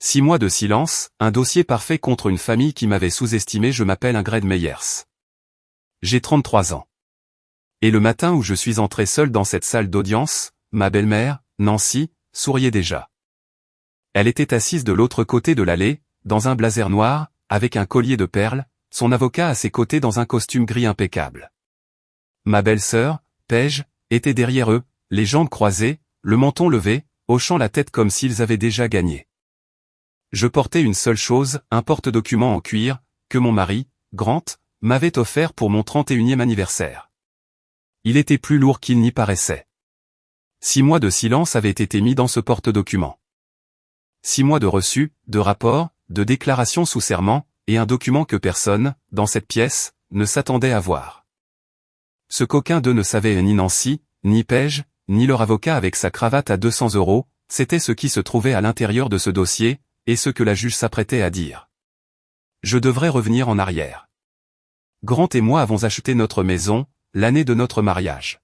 6 mois de silence, un dossier parfait contre une famille qui m'avait sous-estimé. Je m'appelle Ingrid Meyers. J'ai 33 ans. Et le matin où je suis entré seul dans cette salle d'audience, ma belle-mère, Nancy, souriait déjà. Elle était assise de l'autre côté de l'allée, dans un blazer noir, avec un collier de perles, son avocat à ses côtés dans un costume gris impeccable. Ma belle-sœur, Paige, était derrière eux, les jambes croisées, le menton levé, hochant la tête comme s'ils avaient déjà gagné. Je portais une seule chose, un porte-document en cuir, que mon mari, Grant, m'avait offert pour mon 31e anniversaire. Il était plus lourd qu'il n'y paraissait. 6 mois de silence avaient été mis dans ce porte-document. 6 mois de reçus, de rapports, de déclarations sous serment, et un document que personne, dans cette pièce, ne s'attendait à voir. Ce qu'aucun d'eux ne savait, ni Nancy, ni Paige, ni leur avocat avec sa cravate à 200 €, c'était ce qui se trouvait à l'intérieur de ce dossier, et ce que la juge s'apprêtait à dire. Je devrais revenir en arrière. Grant et moi avons acheté notre maison, l'année de notre mariage.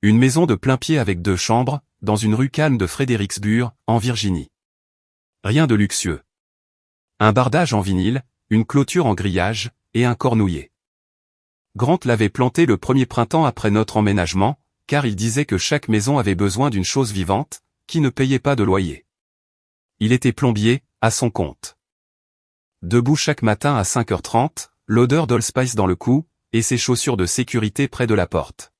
Une maison de plein pied avec 2 chambres, dans une rue calme de Fredericksburg, en Virginie. Rien de luxueux. Un bardage en vinyle, une clôture en grillage, et un cornouiller. Grant l'avait planté le premier printemps après notre emménagement, car il disait que chaque maison avait besoin d'une chose vivante, qui ne payait pas de loyer. Il était plombier, à son compte. Debout chaque matin à 5h30, l'odeur d'Allspice dans le cou, et ses chaussures de sécurité près de la porte.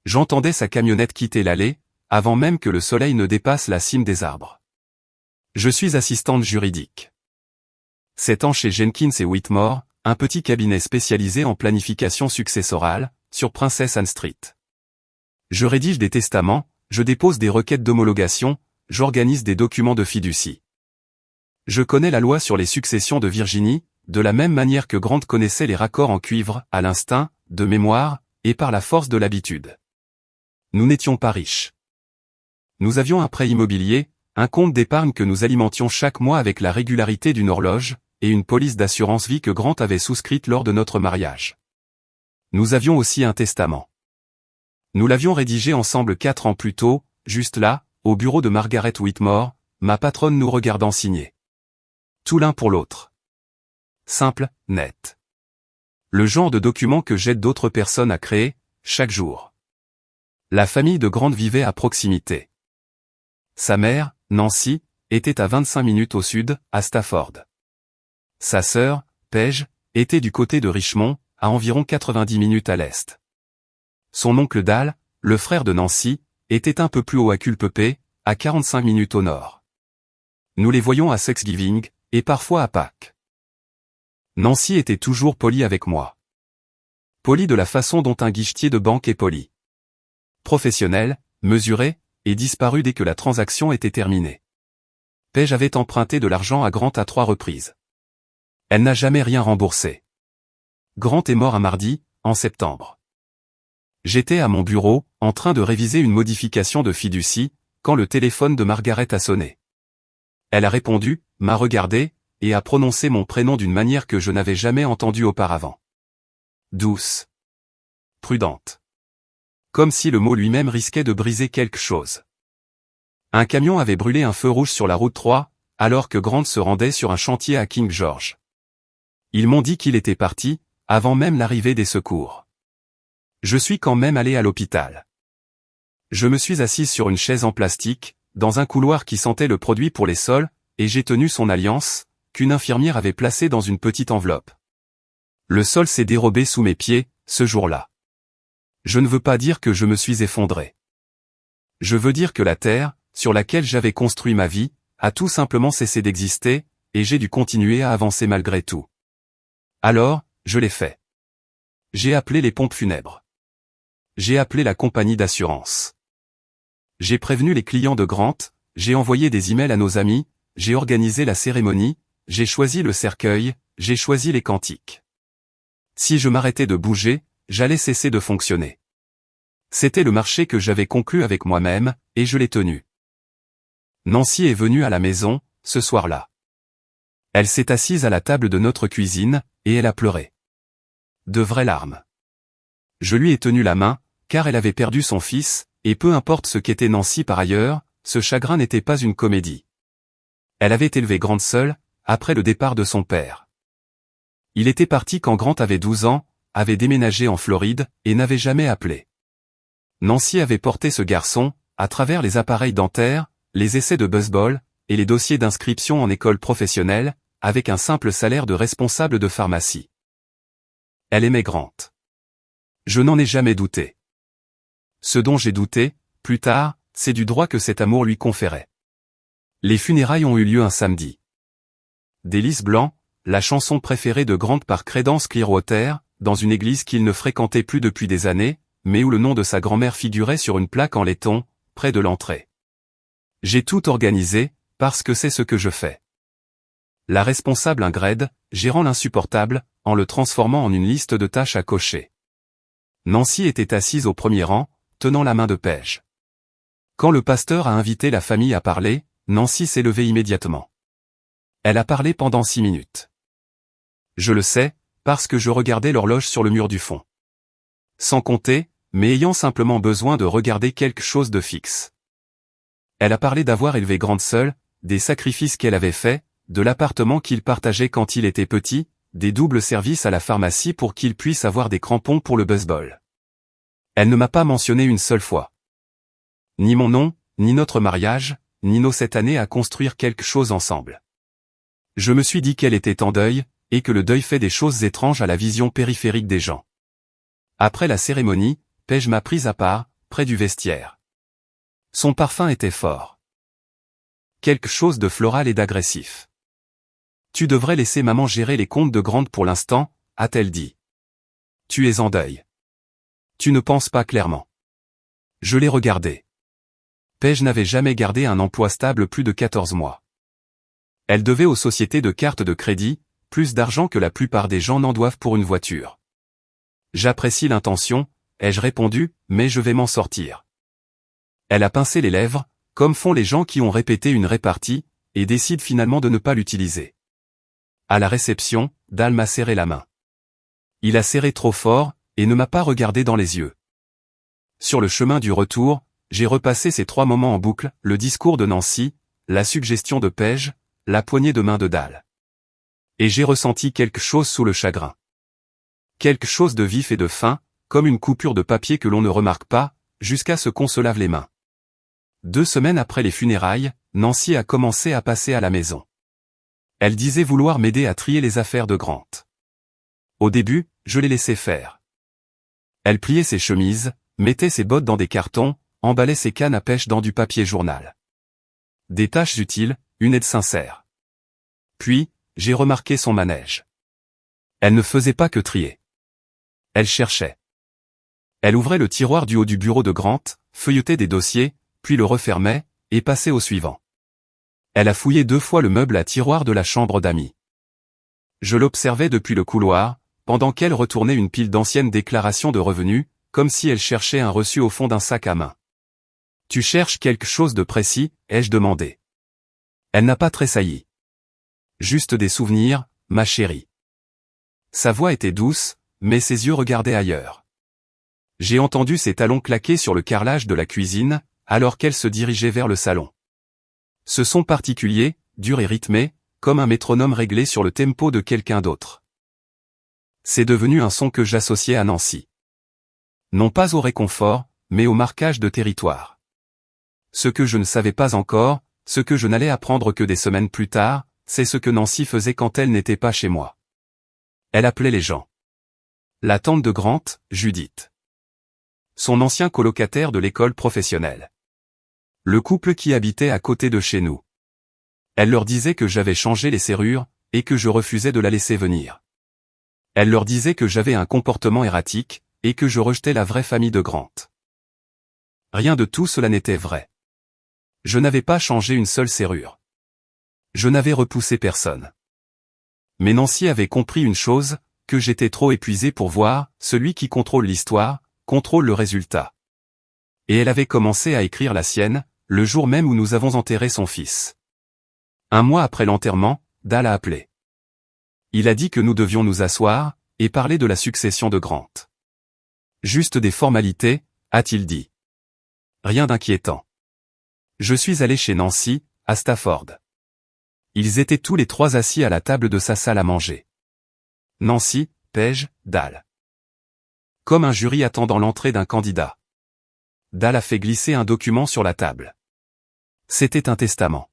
J'entendais sa camionnette quitter l'allée, avant même que le soleil ne dépasse la cime des arbres. Je suis assistante juridique. 7 ans chez Jenkins et Whitmore, un petit cabinet spécialisé en planification successorale, sur Princess Anne Street. Je rédige des testaments, je dépose des requêtes d'homologation, j'organise des documents de fiducie. Je connais la loi sur les successions de Virginie, de la même manière que Grant connaissait les raccords en cuivre, à l'instinct, de mémoire, et par la force de l'habitude. Nous n'étions pas riches. Nous avions un prêt immobilier, un compte d'épargne que nous alimentions chaque mois avec la régularité d'une horloge, et une police d'assurance vie que Grant avait souscrite lors de notre mariage. Nous avions aussi un testament. Nous l'avions rédigé ensemble 4 ans plus tôt, juste là, au bureau de Margaret Whitmore, ma patronne nous regardant signer. Tout l'un pour l'autre. Simple, net. Le genre de document que j'aide d'autres personnes à créer, chaque jour. La famille de Grant vivait à proximité. Sa mère, Nancy, était à 25 minutes au sud, à Stafford. Sa sœur, Paige, était du côté de Richmond, à environ 90 minutes à l'est. Son oncle Dal, le frère de Nancy, était un peu plus haut à Culpeper, à 45 minutes au nord. Nous les voyions à Thanksgiving, et parfois à Pâques. Nancy était toujours polie avec moi. Polie de la façon dont un guichetier de banque est poli. Professionnelle, mesurée, et disparue dès que la transaction était terminée. Paige avait emprunté de l'argent à Grant à 3 reprises. Elle n'a jamais rien remboursé. Grant est mort un mardi, en septembre. J'étais à mon bureau, en train de réviser une modification de fiducie, quand le téléphone de Margaret a sonné. Elle a répondu, m'a regardé, et a prononcé mon prénom d'une manière que je n'avais jamais entendue auparavant. Douce. Prudente. Comme si le mot lui-même risquait de briser quelque chose. Un camion avait brûlé un feu rouge sur la route 3, alors que Grant se rendait sur un chantier à King George. Ils m'ont dit qu'il était parti, avant même l'arrivée des secours. Je suis quand même allé à l'hôpital. Je me suis assise sur une chaise en plastique, dans un couloir qui sentait le produit pour les sols, et j'ai tenu son alliance, qu'une infirmière avait placée dans une petite enveloppe. Le sol s'est dérobé sous mes pieds, ce jour-là. Je ne veux pas dire que je me suis effondré. Je veux dire que la terre, sur laquelle j'avais construit ma vie, a tout simplement cessé d'exister, et j'ai dû continuer à avancer malgré tout. Alors, je l'ai fait. J'ai appelé les pompes funèbres. J'ai appelé la compagnie d'assurance. J'ai prévenu les clients de Grant, j'ai envoyé des emails à nos amis, j'ai organisé la cérémonie, j'ai choisi le cercueil, j'ai choisi les cantiques. Si je m'arrêtais de bouger, j'allais cesser de fonctionner. C'était le marché que j'avais conclu avec moi-même, et je l'ai tenu. Nancy est venue à la maison, ce soir-là. Elle s'est assise à la table de notre cuisine, et elle a pleuré. De vraies larmes. Je lui ai tenu la main, car elle avait perdu son fils, et peu importe ce qu'était Nancy par ailleurs, ce chagrin n'était pas une comédie. Elle avait élevé Grant seule, après le départ de son père. Il était parti quand Grant avait 12 ans, avait déménagé en Floride, et n'avait jamais appelé. Nancy avait porté ce garçon, à travers les appareils dentaires, les essais de baseball, et les dossiers d'inscription en école professionnelle, avec un simple salaire de responsable de pharmacie. Elle aimait Grant. Je n'en ai jamais douté. Ce dont j'ai douté, plus tard, c'est du droit que cet amour lui conférait. Les funérailles ont eu lieu un samedi. Délice Blanc, la chanson préférée de Grant par Creedence Clearwater, dans une église qu'il ne fréquentait plus depuis des années, mais où le nom de sa grand-mère figurait sur une plaque en laiton, près de l'entrée. J'ai tout organisé, parce que c'est ce que je fais. La responsable Ingrid, gérant l'insupportable, en le transformant en une liste de tâches à cocher. Nancy était assise au premier rang, tenant la main de Paige. Quand le pasteur a invité la famille à parler, Nancy s'est levée immédiatement. Elle a parlé pendant 6 minutes. Je le sais, parce que je regardais l'horloge sur le mur du fond. Sans compter, mais ayant simplement besoin de regarder quelque chose de fixe. Elle a parlé d'avoir élevé Grant seule, des sacrifices qu'elle avait faits, de l'appartement qu'il partageait quand il était petit, des doubles services à la pharmacie pour qu'il puisse avoir des crampons pour le baseball. Elle ne m'a pas mentionné une seule fois. Ni mon nom, ni notre mariage, ni nos 7 années à construire quelque chose ensemble. Je me suis dit qu'elle était en deuil, et que le deuil fait des choses étranges à la vision périphérique des gens. Après la cérémonie, Paige m'a prise à part, près du vestiaire. Son parfum était fort. Quelque chose de floral et d'agressif. Tu devrais laisser maman gérer les comptes de Grant pour l'instant, a-t-elle dit. Tu es en deuil. Tu ne penses pas clairement. Je l'ai regardé. Paige n'avait jamais gardé un emploi stable plus de 14 mois. Elle devait aux sociétés de cartes de crédit, plus d'argent que la plupart des gens n'en doivent pour une voiture. J'apprécie l'intention, ai-je répondu, mais je vais m'en sortir. Elle a pincé les lèvres, comme font les gens qui ont répété une répartie, et décident finalement de ne pas l'utiliser. À la réception, Dal m'a serré la main. Il a serré trop fort, et ne m'a pas regardé dans les yeux. Sur le chemin du retour, j'ai repassé ces 3 moments en boucle, le discours de Nancy, la suggestion de Paige, la poignée de main de Dal. Et j'ai ressenti quelque chose sous le chagrin. Quelque chose de vif et de fin, comme une coupure de papier que l'on ne remarque pas, jusqu'à ce qu'on se lave les mains. 2 semaines après les funérailles, Nancy a commencé à passer à la maison. Elle disait vouloir m'aider à trier les affaires de Grant. Au début, je l'ai laissé faire. Elle pliait ses chemises, mettait ses bottes dans des cartons, emballait ses cannes à pêche dans du papier journal. Des tâches utiles, une aide sincère. Puis, j'ai remarqué son manège. Elle ne faisait pas que trier. Elle cherchait. Elle ouvrait le tiroir du haut du bureau de Grant, feuilletait des dossiers, puis le refermait, et passait au suivant. Elle a fouillé 2 fois le meuble à tiroir de la chambre d'amis. Je l'observais depuis le couloir, pendant qu'elle retournait une pile d'anciennes déclarations de revenus, comme si elle cherchait un reçu au fond d'un sac à main. « Tu cherches quelque chose de précis ?» ai-je demandé. Elle n'a pas tressailli. « Juste des souvenirs, ma chérie. » Sa voix était douce, mais ses yeux regardaient ailleurs. J'ai entendu ses talons claquer sur le carrelage de la cuisine, alors qu'elle se dirigeait vers le salon. Ce son particulier, dur et rythmé, comme un métronome réglé sur le tempo de quelqu'un d'autre. C'est devenu un son que j'associais à Nancy. Non pas au réconfort, mais au marquage de territoire. Ce que je ne savais pas encore, ce que je n'allais apprendre que des semaines plus tard, c'est ce que Nancy faisait quand elle n'était pas chez moi. Elle appelait les gens. La tante de Grant, Judith. Son ancien colocataire de l'école professionnelle. Le couple qui habitait à côté de chez nous. Elle leur disait que j'avais changé les serrures, et que je refusais de la laisser venir. Elle leur disait que j'avais un comportement erratique, et que je rejetais la vraie famille de Grant. Rien de tout cela n'était vrai. Je n'avais pas changé une seule serrure. Je n'avais repoussé personne. Mais Nancy avait compris une chose, que j'étais trop épuisé pour voir, celui qui contrôle l'histoire, contrôle le résultat. Et elle avait commencé à écrire la sienne, le jour même où nous avons enterré son fils. 1 mois après l'enterrement, Dal a appelé. Il a dit que nous devions nous asseoir, et parler de la succession de Grant. Juste des formalités, a-t-il dit. Rien d'inquiétant. Je suis allé chez Nancy, à Stafford. Ils étaient tous les trois assis à la table de sa salle à manger. Nancy, Paige, Dal. Comme un jury attendant l'entrée d'un candidat. Dal a fait glisser un document sur la table. C'était un testament.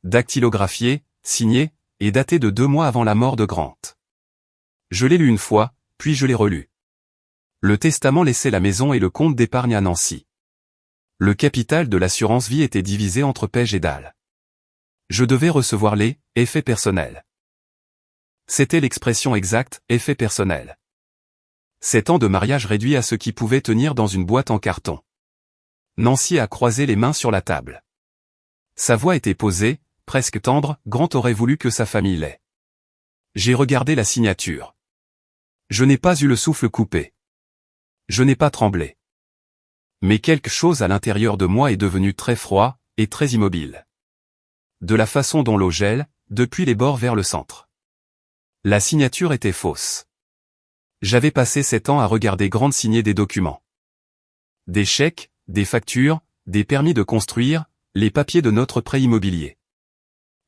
Dactylographié, signé, et daté de 2 mois avant la mort de Grant. Je l'ai lu une fois, puis je l'ai relu. Le testament laissait la maison et le compte d'épargne à Nancy. Le capital de l'assurance vie était divisé entre Paige et Dal. Je devais recevoir les effets personnels. C'était l'expression exacte, effets personnels. 7 ans de mariage réduit à ce qui pouvait tenir dans une boîte en carton. Nancy a croisé les mains sur la table. Sa voix était posée, presque tendre, Grant aurait voulu que sa famille l'ait. J'ai regardé la signature. Je n'ai pas eu le souffle coupé. Je n'ai pas tremblé. Mais quelque chose à l'intérieur de moi est devenu très froid, et très immobile. De la façon dont l'eau gèle, depuis les bords vers le centre. La signature était fausse. J'avais passé 7 ans à regarder Grant signer des documents. Des chèques, des factures, des permis de construire, les papiers de notre prêt immobilier.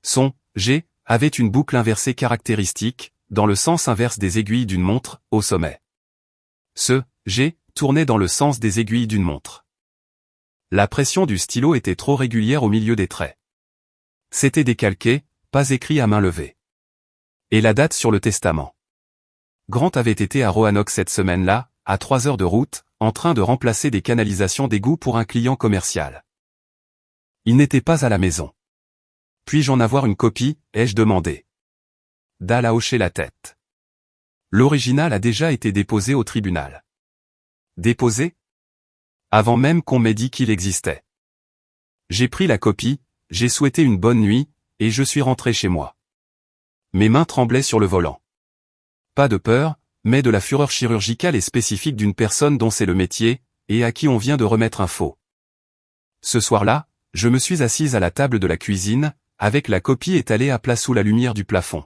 Son G avait une boucle inversée caractéristique, dans le sens inverse des aiguilles d'une montre, au sommet. Ce G tournait dans le sens des aiguilles d'une montre. La pression du stylo était trop régulière au milieu des traits. C'était décalqué, pas écrit à main levée. Et la date sur le testament. Grant avait été à Roanoke cette semaine-là, à 3 heures de route, en train de remplacer des canalisations d'égout pour un client commercial. Il n'était pas à la maison. Puis-je en avoir une copie, ai-je demandé. Dal a hoché la tête. L'original a déjà été déposé au tribunal. Déposé? Avant même qu'on m'ait dit qu'il existait. J'ai pris la copie, j'ai souhaité une bonne nuit, et je suis rentré chez moi. Mes mains tremblaient sur le volant. Pas de peur, mais de la fureur chirurgicale et spécifique d'une personne dont c'est le métier, et à qui on vient de remettre un faux. Ce soir-là, je me suis assise à la table de la cuisine, avec la copie étalée à plat sous la lumière du plafond.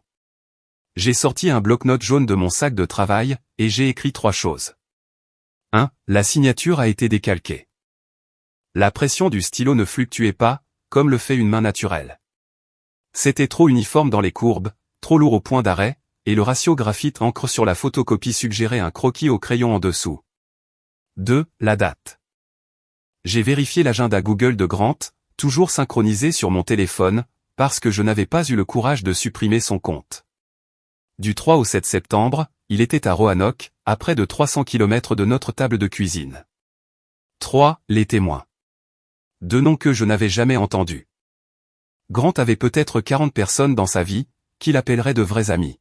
J'ai sorti un bloc-notes jaune de mon sac de travail, et j'ai écrit 3 choses. 1. La signature a été décalquée. La pression du stylo ne fluctuait pas, comme le fait une main naturelle. C'était trop uniforme dans les courbes, trop lourd au point d'arrêt, et le ratio graphite-encre sur la photocopie suggérait un croquis au crayon en dessous. 2. La date. J'ai vérifié l'agenda Google de Grant, toujours synchronisé sur mon téléphone, parce que je n'avais pas eu le courage de supprimer son compte. Du 3 au 7 septembre, il était à Roanoke, à près de 300 km de notre table de cuisine. 3. Les témoins. 2 noms que je n'avais jamais entendus. Grant avait peut-être 40 personnes dans sa vie, qu'il appellerait de vrais amis.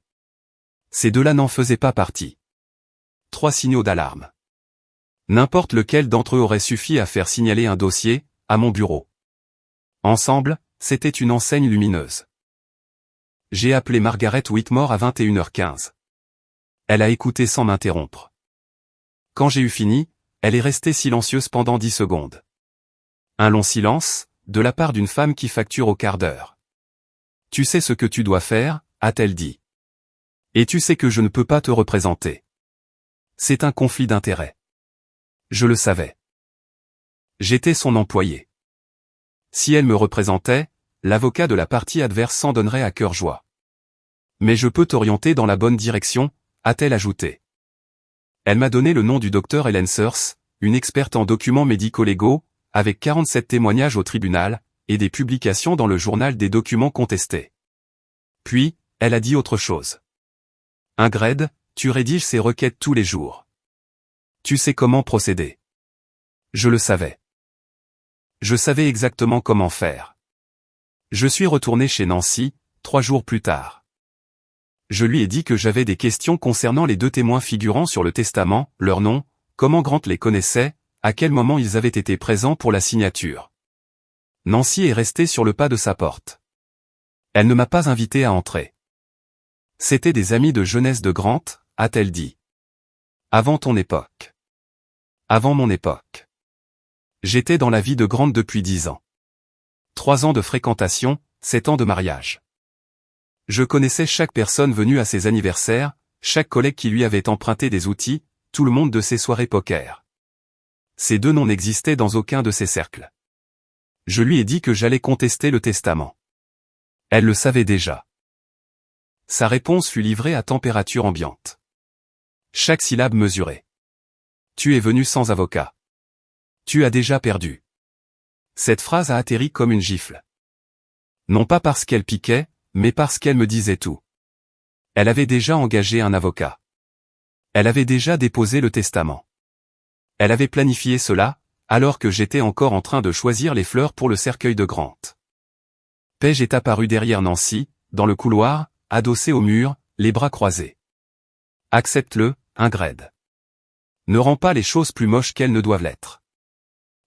Ces 2-là n'en faisaient pas partie. 3 signaux d'alarme. N'importe lequel d'entre eux aurait suffi à faire signaler un dossier, à mon bureau. Ensemble, c'était une enseigne lumineuse. J'ai appelé Margaret Whitmore à 21h15. Elle a écouté sans m'interrompre. Quand j'ai eu fini, elle est restée silencieuse pendant 10 secondes. Un long silence, de la part d'une femme qui facture au quart d'heure. « Tu sais ce que tu dois faire » a-t-elle dit. « Et tu sais que je ne peux pas te représenter. C'est un conflit d'intérêts. » Je le savais. J'étais son employé. Si elle me représentait, l'avocat de la partie adverse s'en donnerait à cœur joie. « Mais je peux t'orienter dans la bonne direction » a-t-elle ajouté. Elle m'a donné le nom du docteur Helen Sears, une experte en documents médico-légaux, avec 47 témoignages au tribunal, et des publications dans le journal des documents contestés. Puis, elle a dit autre chose. Ingrid, tu rédiges ces requêtes tous les jours. Tu sais comment procéder. Je le savais. Je savais exactement comment faire. Je suis retourné chez Nancy, 3 jours plus tard. Je lui ai dit que j'avais des questions concernant les 2 témoins figurant sur le testament, leur nom, comment Grant les connaissait, à quel moment ils avaient été présents pour la signature. Nancy est restée sur le pas de sa porte. Elle ne m'a pas invité à entrer. C'était des amis de jeunesse de Grant, a-t-elle dit. Avant ton époque. Avant mon époque. J'étais dans la vie de Grant depuis 10 ans. 3 ans de fréquentation, 7 ans de mariage. Je connaissais chaque personne venue à ses anniversaires, chaque collègue qui lui avait emprunté des outils, tout le monde de ses soirées poker. Ces 2 noms n'existaient dans aucun de ces cercles. Je lui ai dit que j'allais contester le testament. Elle le savait déjà. Sa réponse fut livrée à température ambiante. Chaque syllabe mesurée. Tu es venu sans avocat. Tu as déjà perdu. Cette phrase a atterri comme une gifle. Non pas parce qu'elle piquait, mais parce qu'elle me disait tout. Elle avait déjà engagé un avocat. Elle avait déjà déposé le testament. Elle avait planifié cela, alors que j'étais encore en train de choisir les fleurs pour le cercueil de Grant. Paige est apparue derrière Nancy, dans le couloir, adossée au mur, les bras croisés. Accepte-le, Ingrid. Ne rends pas les choses plus moches qu'elles ne doivent l'être.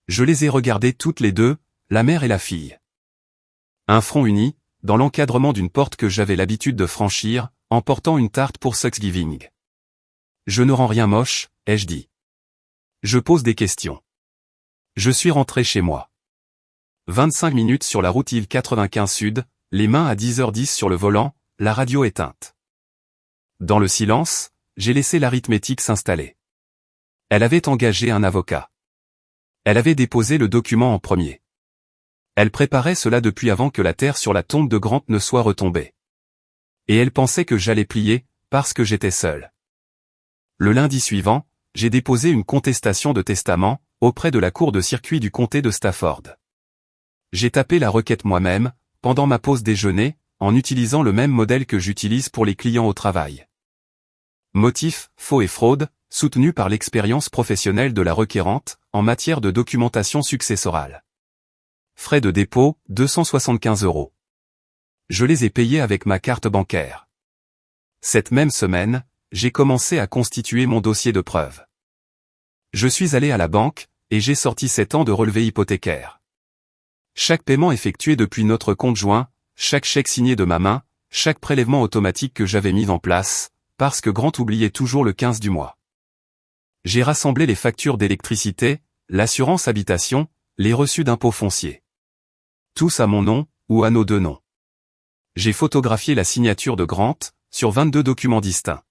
Je les ai regardées toutes les deux, la mère et la fille. Un front uni, dans l'encadrement d'une porte que j'avais l'habitude de franchir, en portant une tarte pour Thanksgiving. Je ne rends rien moche, ai-je dit. Je pose des questions. Je suis rentré chez moi. 25 minutes sur la route I-95 Sud, les mains à 10h10 sur le volant, la radio éteinte. Dans le silence, j'ai laissé l'arithmétique s'installer. Elle avait engagé un avocat. Elle avait déposé le document en premier. Elle préparait cela depuis avant que la terre sur la tombe de Grant ne soit retombée. Et elle pensait que j'allais plier, parce que j'étais seul. Le lundi suivant, j'ai déposé une contestation de testament, auprès de la cour de circuit du comté de Stafford. J'ai tapé la requête moi-même, pendant ma pause déjeuner, en utilisant le même modèle que j'utilise pour les clients au travail. Motif, faux et fraude, soutenu par l'expérience professionnelle de la requérante, en matière de documentation successorale. Frais de dépôt, 275 €. Je les ai payés avec ma carte bancaire. Cette même semaine, j'ai commencé à constituer mon dossier de preuve. Je suis allé à la banque, et j'ai sorti 7 ans de relevé hypothécaire. Chaque paiement effectué depuis notre compte joint, chaque chèque signé de ma main, chaque prélèvement automatique que j'avais mis en place, parce que Grant oubliait toujours le 15 du mois. J'ai rassemblé les factures d'électricité, l'assurance habitation, les reçus d'impôts fonciers. Tous à mon nom, ou à nos deux noms. J'ai photographié la signature de Grant, sur 22 documents distincts.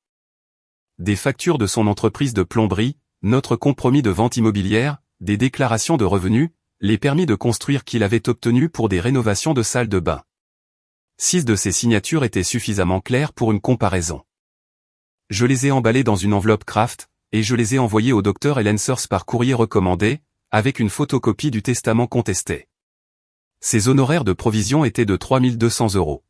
Des factures de son entreprise de plomberie, notre compromis de vente immobilière, des déclarations de revenus, les permis de construire qu'il avait obtenus pour des rénovations de salles de bain. 6 de ces signatures étaient suffisamment claires pour une comparaison. Je les ai emballées dans une enveloppe Kraft, et je les ai envoyées au docteur Ellensors par courrier recommandé, avec une photocopie du testament contesté. Ses honoraires de provision étaient de 3200 €.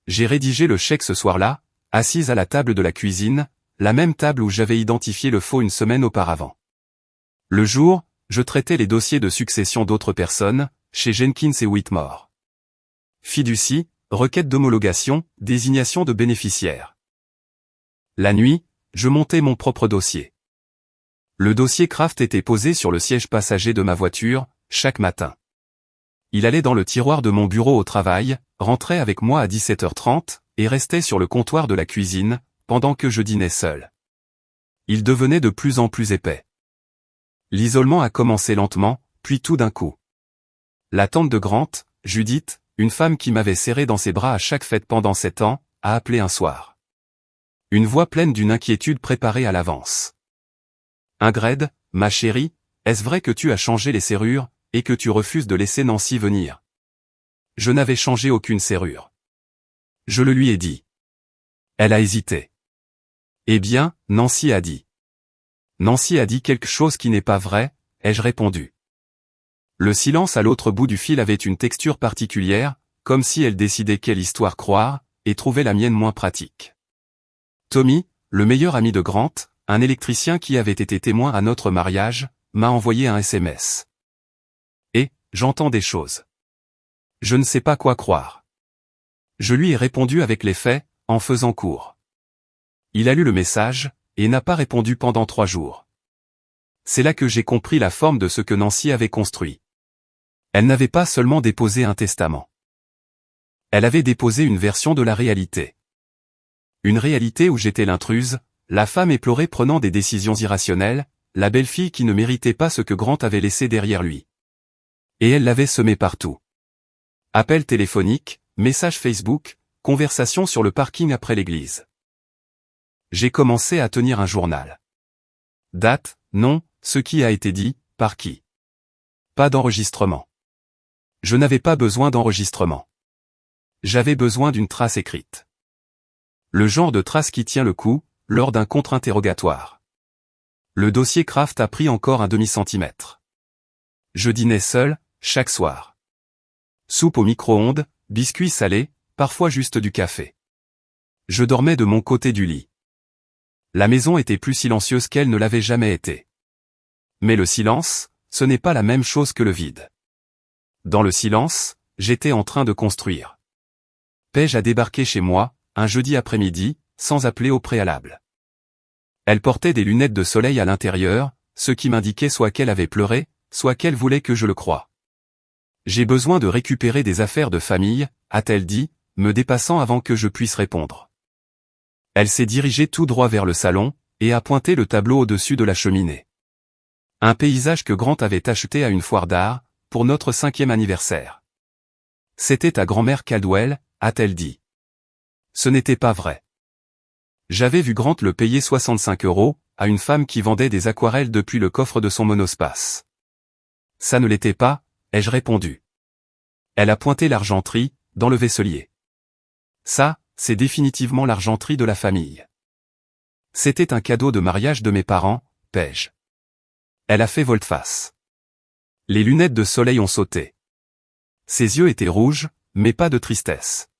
J'ai rédigé le chèque ce soir-là, assise à la table de la cuisine, la même table où j'avais identifié le faux une semaine auparavant. Le jour, je traitais les dossiers de succession d'autres personnes, chez Jenkins et Whitmore. Fiducie, requête d'homologation, désignation de bénéficiaire. La nuit, je montais mon propre dossier. Le dossier Kraft était posé sur le siège passager de ma voiture, chaque matin. Il allait dans le tiroir de mon bureau au travail, rentrait avec moi à 17h30, et restait sur le comptoir de la cuisine, pendant que je dînais seul. Il devenait de plus en plus épais. L'isolement a commencé lentement, puis tout d'un coup. La tante de Grant, Judith, une femme qui m'avait serré dans ses bras à chaque fête pendant 7 ans, a appelé un soir. Une voix pleine d'une inquiétude préparée à l'avance. Ingrid, ma chérie, est-ce vrai que tu as changé les serrures, et que tu refuses de laisser Nancy venir? Je n'avais changé aucune serrure. Je le lui ai dit. Elle a hésité. Eh bien, Nancy a dit. Nancy a dit quelque chose qui n'est pas vrai, ai-je répondu. Le silence à l'autre bout du fil avait une texture particulière, comme si elle décidait quelle histoire croire, et trouvait la mienne moins pratique. Tommy, le meilleur ami de Grant, un électricien qui avait été témoin à notre mariage, m'a envoyé un SMS. Et, j'entends des choses. Je ne sais pas quoi croire. Je lui ai répondu avec les faits, en faisant court. Il a lu le message, et n'a pas répondu pendant 3 jours. C'est là que j'ai compris la forme de ce que Nancy avait construit. Elle n'avait pas seulement déposé un testament. Elle avait déposé une version de la réalité. Une réalité où j'étais l'intruse, la femme éplorée prenant des décisions irrationnelles, la belle-fille qui ne méritait pas ce que Grant avait laissé derrière lui. Et elle l'avait semé partout. Appels téléphoniques, messages Facebook, conversations sur le parking après l'église. J'ai commencé à tenir un journal. Date, nom, ce qui a été dit, par qui. Pas d'enregistrement. Je n'avais pas besoin d'enregistrement. J'avais besoin d'une trace écrite. Le genre de trace qui tient le coup, lors d'un contre-interrogatoire. Le dossier Kraft a pris encore un demi-centimètre. Je dînais seul, chaque soir. Soupe au micro-ondes, biscuits salés, parfois juste du café. Je dormais de mon côté du lit. La maison était plus silencieuse qu'elle ne l'avait jamais été. Mais le silence, ce n'est pas la même chose que le vide. Dans le silence, j'étais en train de construire. Paige a débarqué chez moi, un jeudi après-midi, sans appeler au préalable. Elle portait des lunettes de soleil à l'intérieur, ce qui m'indiquait soit qu'elle avait pleuré, soit qu'elle voulait que je le croie. J'ai besoin de récupérer des affaires de famille, a-t-elle dit, me dépassant avant que je puisse répondre. Elle s'est dirigée tout droit vers le salon, et a pointé le tableau au-dessus de la cheminée. Un paysage que Grant avait acheté à une foire d'art, pour notre 5e anniversaire. C'était ta grand-mère Caldwell, a-t-elle dit. Ce n'était pas vrai. J'avais vu Grant le payer 65 €, à une femme qui vendait des aquarelles depuis le coffre de son monospace. Ça ne l'était pas, ai-je répondu. Elle a pointé l'argenterie, dans le vaisselier. Ça, c'est définitivement l'argenterie de la famille. C'était un cadeau de mariage de mes parents, Paige. Elle a fait volte-face. Les lunettes de soleil ont sauté. Ses yeux étaient rouges, mais pas de tristesse.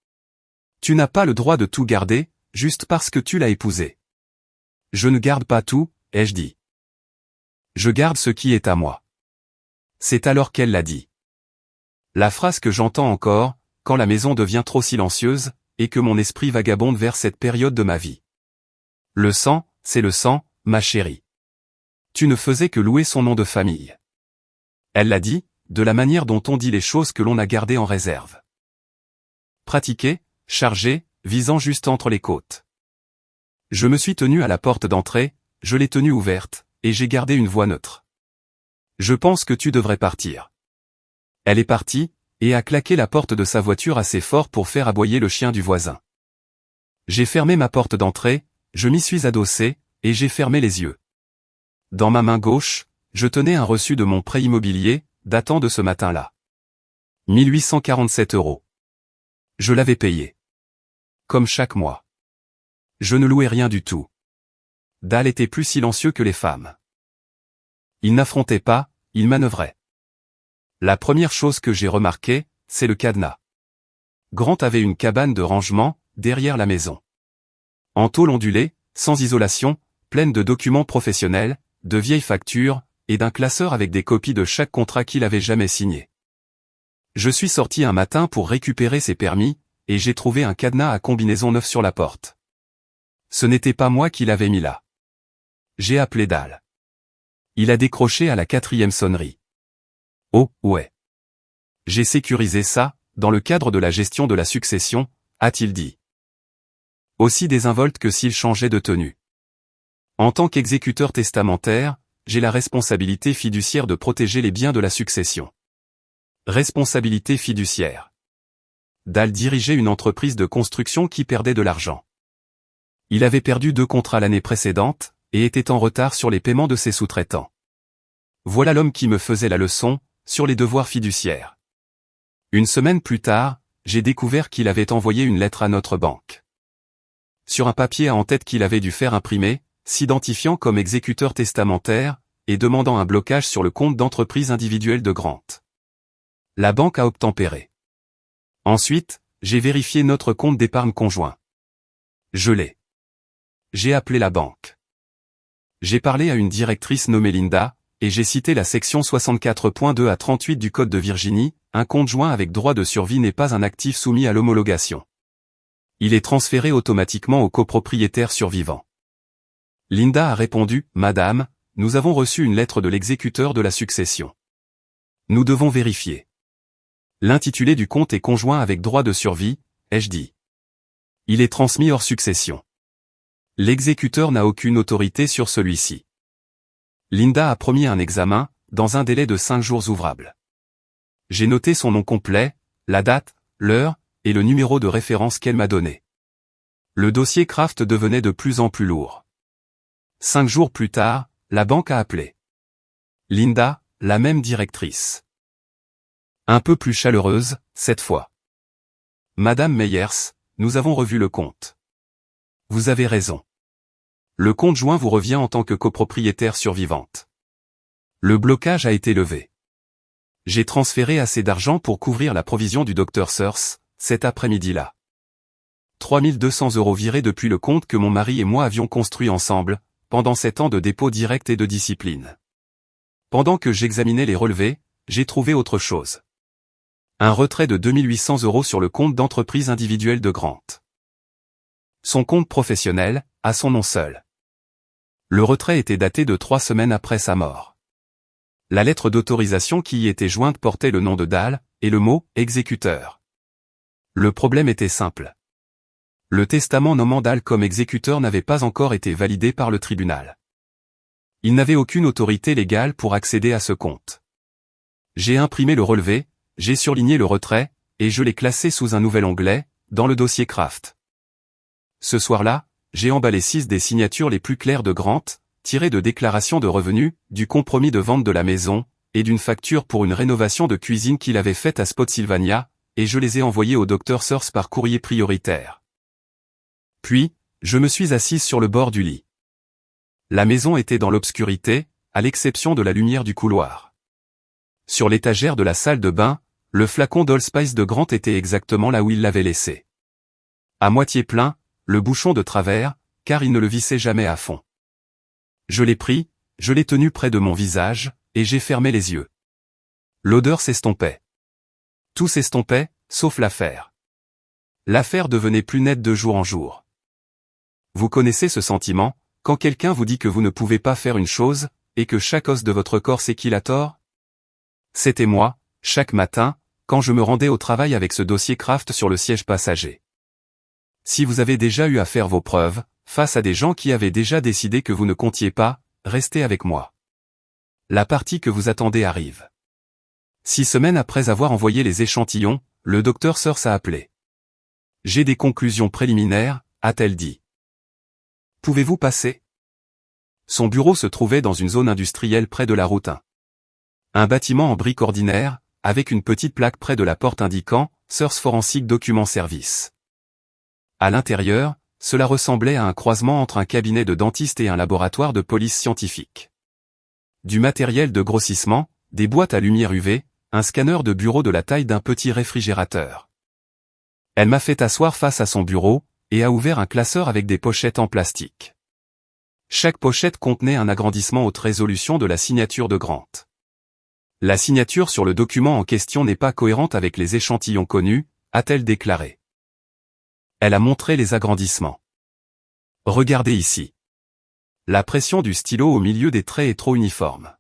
Tu n'as pas le droit de tout garder, juste parce que tu l'as épousé. Je ne garde pas tout, ai-je dit. Je garde ce qui est à moi. C'est alors qu'elle l'a dit. La phrase que j'entends encore, quand la maison devient trop silencieuse, et que mon esprit vagabonde vers cette période de ma vie. Le sang, c'est le sang, ma chérie. Tu ne faisais que louer son nom de famille. Elle l'a dit, de la manière dont on dit les choses que l'on a gardées en réserve. Pratiqué, chargé, visant juste entre les côtes. Je me suis tenu à la porte d'entrée, je l'ai tenue ouverte, et j'ai gardé une voix neutre. Je pense que tu devrais partir. Elle est partie, et a claqué la porte de sa voiture assez fort pour faire aboyer le chien du voisin. J'ai fermé ma porte d'entrée, je m'y suis adossé, et j'ai fermé les yeux. Dans ma main gauche, je tenais un reçu de mon prêt immobilier, datant de ce matin-là. 1847 €. Je l'avais payé. Comme chaque mois. Je ne louais rien du tout. Dal était plus silencieux que les femmes. Il n'affrontait pas, il manœuvrait. La première chose que j'ai remarquée, c'est le cadenas. Grant avait une cabane de rangement, derrière la maison. En tôle ondulée, sans isolation, pleine de documents professionnels, de vieilles factures, et d'un classeur avec des copies de chaque contrat qu'il avait jamais signé. Je suis sorti un matin pour récupérer ses permis, et j'ai trouvé un cadenas à combinaison neuf sur la porte. Ce n'était pas moi qui l'avais mis là. J'ai appelé Dal. Il a décroché à la 4e sonnerie. Oh, ouais. J'ai sécurisé ça, dans le cadre de la gestion de la succession, a-t-il dit. Aussi désinvolte que s'il changeait de tenue. En tant qu'exécuteur testamentaire, j'ai la responsabilité fiduciaire de protéger les biens de la succession. Responsabilité fiduciaire. Dal dirigeait une entreprise de construction qui perdait de l'argent. Il avait perdu 2 contrats l'année précédente, et était en retard sur les paiements de ses sous-traitants. Voilà l'homme qui me faisait la leçon, sur les devoirs fiduciaires. Une semaine plus tard, j'ai découvert qu'il avait envoyé une lettre à notre banque. Sur un papier à en-tête qu'il avait dû faire imprimer, s'identifiant comme exécuteur testamentaire, et demandant un blocage sur le compte d'entreprise individuelle de Grant. La banque a obtempéré. Ensuite, j'ai vérifié notre compte d'épargne conjoint. Je l'ai. J'ai appelé la banque. J'ai parlé à une directrice nommée Linda, et j'ai cité la section 64.2 à 38 du Code de Virginie, un compte joint avec droit de survie n'est pas un actif soumis à l'homologation. Il est transféré automatiquement au copropriétaire survivant. Linda a répondu, « Madame, nous avons reçu une lettre de l'exécuteur de la succession. Nous devons vérifier. L'intitulé du compte est conjoint avec droit de survie, ai-je dit. Il est transmis hors succession. L'exécuteur n'a aucune autorité sur celui-ci. » Linda a promis un examen, dans un délai de 5 jours ouvrables. J'ai noté son nom complet, la date, l'heure, et le numéro de référence qu'elle m'a donné. Le dossier Kraft devenait de plus en plus lourd. 5 jours plus tard, la banque a appelé. Linda, la même directrice. Un peu plus chaleureuse, cette fois. Madame Meyers, nous avons revu le compte. Vous avez raison. Le compte joint vous revient en tant que copropriétaire survivante. Le blocage a été levé. J'ai transféré assez d'argent pour couvrir la provision du Dr Searls, cet après-midi-là. 3200 € virés depuis le compte que mon mari et moi avions construit ensemble, pendant 7 ans de dépôt direct et de discipline. Pendant que j'examinais les relevés, j'ai trouvé autre chose. Un retrait de 2800 € sur le compte d'entreprise individuelle de Grant. Son compte professionnel, à son nom seul. Le retrait était daté de 3 semaines après sa mort. La lettre d'autorisation qui y était jointe portait le nom de Dahl, et le mot « exécuteur ». Le problème était simple. Le testament nommant Dahl comme exécuteur n'avait pas encore été validé par le tribunal. Il n'avait aucune autorité légale pour accéder à ce compte. J'ai imprimé le relevé, j'ai surligné le retrait, et je l'ai classé sous un nouvel onglet, dans le dossier Kraft. Ce soir-là, j'ai emballé 6 des signatures les plus claires de Grant, tirées de déclarations de revenus, du compromis de vente de la maison, et d'une facture pour une rénovation de cuisine qu'il avait faite à Spotsylvania, et je les ai envoyées au Dr Searls par courrier prioritaire. Puis, je me suis assise sur le bord du lit. La maison était dans l'obscurité, à l'exception de la lumière du couloir. Sur l'étagère de la salle de bain, le flacon d'Allspice de Grant était exactement là où il l'avait laissé. À moitié plein, le bouchon de travers, car il ne le vissait jamais à fond. Je l'ai pris, je l'ai tenu près de mon visage, et j'ai fermé les yeux. L'odeur s'estompait. Tout s'estompait, sauf l'affaire. L'affaire devenait plus nette de jour en jour. Vous connaissez ce sentiment, quand quelqu'un vous dit que vous ne pouvez pas faire une chose, et que chaque os de votre corps sait qu'il a tort? C'était moi, chaque matin, quand je me rendais au travail avec ce dossier Kraft sur le siège passager. Si vous avez déjà eu à faire vos preuves, face à des gens qui avaient déjà décidé que vous ne comptiez pas, restez avec moi. La partie que vous attendez arrive. 6 semaines après avoir envoyé les échantillons, le Dr Searls a appelé. J'ai des conclusions préliminaires, a-t-elle dit. Pouvez-vous passer? Son bureau se trouvait dans une zone industrielle près de la route 1. Un bâtiment en briques ordinaires, avec une petite plaque près de la porte indiquant « Searls Forensic Document Service ». À l'intérieur, cela ressemblait à un croisement entre un cabinet de dentiste et un laboratoire de police scientifique. Du matériel de grossissement, des boîtes à lumière UV, un scanner de bureau de la taille d'un petit réfrigérateur. Elle m'a fait asseoir face à son bureau, et a ouvert un classeur avec des pochettes en plastique. Chaque pochette contenait un agrandissement haute résolution de la signature de Grant. La signature sur le document en question n'est pas cohérente avec les échantillons connus, a-t-elle déclaré. Elle a montré les agrandissements. Regardez ici. La pression du stylo au milieu des traits est trop uniforme.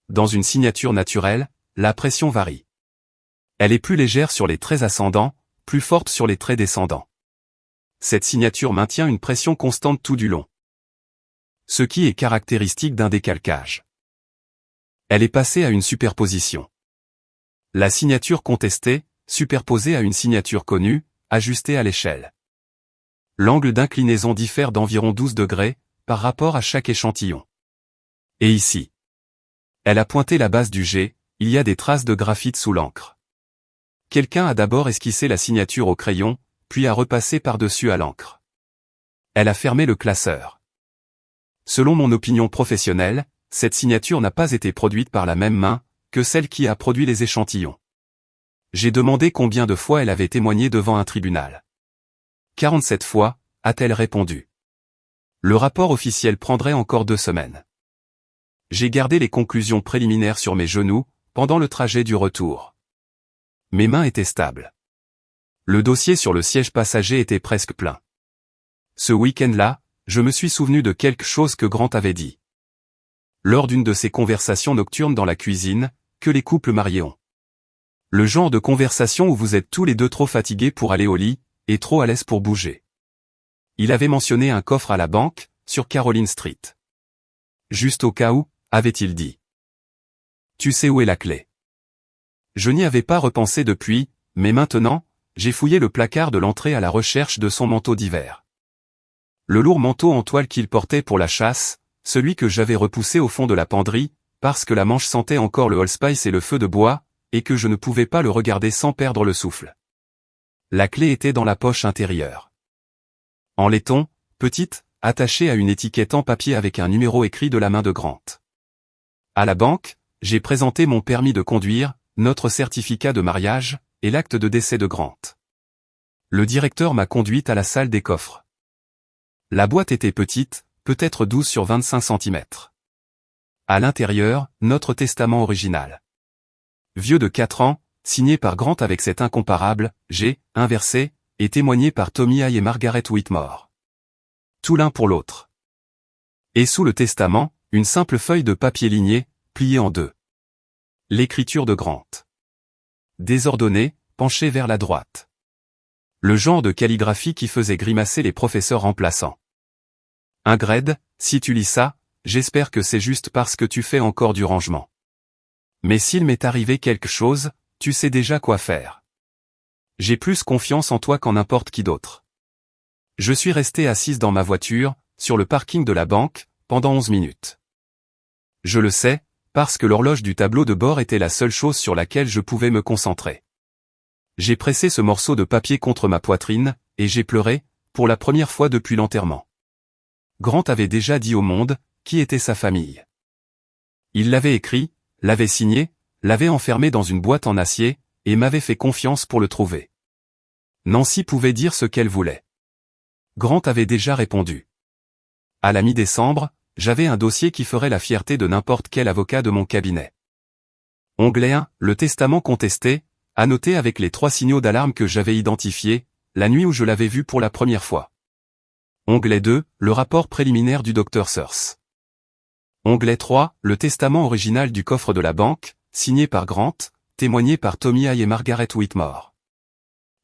Dans une signature naturelle, la pression varie. Elle est plus légère sur les traits ascendants, plus forte sur les traits descendants. Cette signature maintient une pression constante tout du long. Ce qui est caractéristique d'un décalcage. Elle est passée à une superposition. La signature contestée, superposée à une signature connue, ajustée à l'échelle. L'angle d'inclinaison diffère d'environ 12 degrés, par rapport à chaque échantillon. Et ici. Elle a pointé la base du G, il y a des traces de graphite sous l'encre. Quelqu'un a d'abord esquissé la signature au crayon, puis a repassé par-dessus à l'encre. Elle a fermé le classeur. Selon mon opinion professionnelle, cette signature n'a pas été produite par la même main que celle qui a produit les échantillons. J'ai demandé combien de fois elle avait témoigné devant un tribunal. 47 fois, a-t-elle répondu. Le rapport officiel prendrait encore 2 semaines. J'ai gardé les conclusions préliminaires sur mes genoux, pendant le trajet du retour. Mes mains étaient stables. Le dossier sur le siège passager était presque plein. Ce week-end-là, je me suis souvenu de quelque chose que Grant avait dit. Lors d'une de ces conversations nocturnes dans la cuisine, que les couples mariés ont. Le genre de conversation où vous êtes tous les deux trop fatigués pour aller au lit, et trop à l'aise pour bouger. Il avait mentionné un coffre à la banque, sur Caroline Street. Juste au cas où, avait-il dit. Tu sais où est la clé. Je n'y avais pas repensé depuis, mais maintenant, j'ai fouillé le placard de l'entrée à la recherche de son manteau d'hiver. Le lourd manteau en toile qu'il portait pour la chasse, celui que j'avais repoussé au fond de la penderie, parce que la manche sentait encore le allspice et le feu de bois, et que je ne pouvais pas le regarder sans perdre le souffle. La clé était dans la poche intérieure. En laiton, petite, attachée à une étiquette en papier avec un numéro écrit de la main de Grant. À la banque, j'ai présenté mon permis de conduire, notre certificat de mariage, et l'acte de décès de Grant. Le directeur m'a conduite à la salle des coffres. La boîte était petite, peut-être 12 sur 25 cm. À l'intérieur, notre testament original. Vieux de 4 ans, signé par Grant avec cet incomparable « G » inversé, et témoigné par Tommy Haigh et Margaret Whitmore. Tout l'un pour l'autre. Et sous le testament, une simple feuille de papier lignée, pliée en deux. L'écriture de Grant. Désordonnée, penchée vers la droite. Le genre de calligraphie qui faisait grimacer les professeurs remplaçants. Ingrid, si tu lis ça, j'espère que c'est juste parce que tu fais encore du rangement. Mais s'il m'est arrivé quelque chose, tu sais déjà quoi faire. J'ai plus confiance en toi qu'en n'importe qui d'autre. Je suis restée assise dans ma voiture, sur le parking de la banque, pendant 11 minutes. Je le sais, parce que l'horloge du tableau de bord était la seule chose sur laquelle je pouvais me concentrer. J'ai pressé ce morceau de papier contre ma poitrine, et j'ai pleuré, pour la première fois depuis l'enterrement. Grant avait déjà dit au monde, qui était sa famille. Il l'avait écrit, l'avait signé, l'avait enfermé dans une boîte en acier, et m'avait fait confiance pour le trouver. Nancy pouvait dire ce qu'elle voulait. Grant avait déjà répondu. À la mi-décembre, j'avais un dossier qui ferait la fierté de n'importe quel avocat de mon cabinet. Onglet 1, le testament contesté, annoté avec les 3 signaux d'alarme que j'avais identifiés, la nuit où je l'avais vu pour la première fois. Onglet 2, le rapport préliminaire du Dr Searce. Onglet 3, le testament original du coffre de la banque, signé par Grant, témoigné par Tommy Haigh et Margaret Whitmore.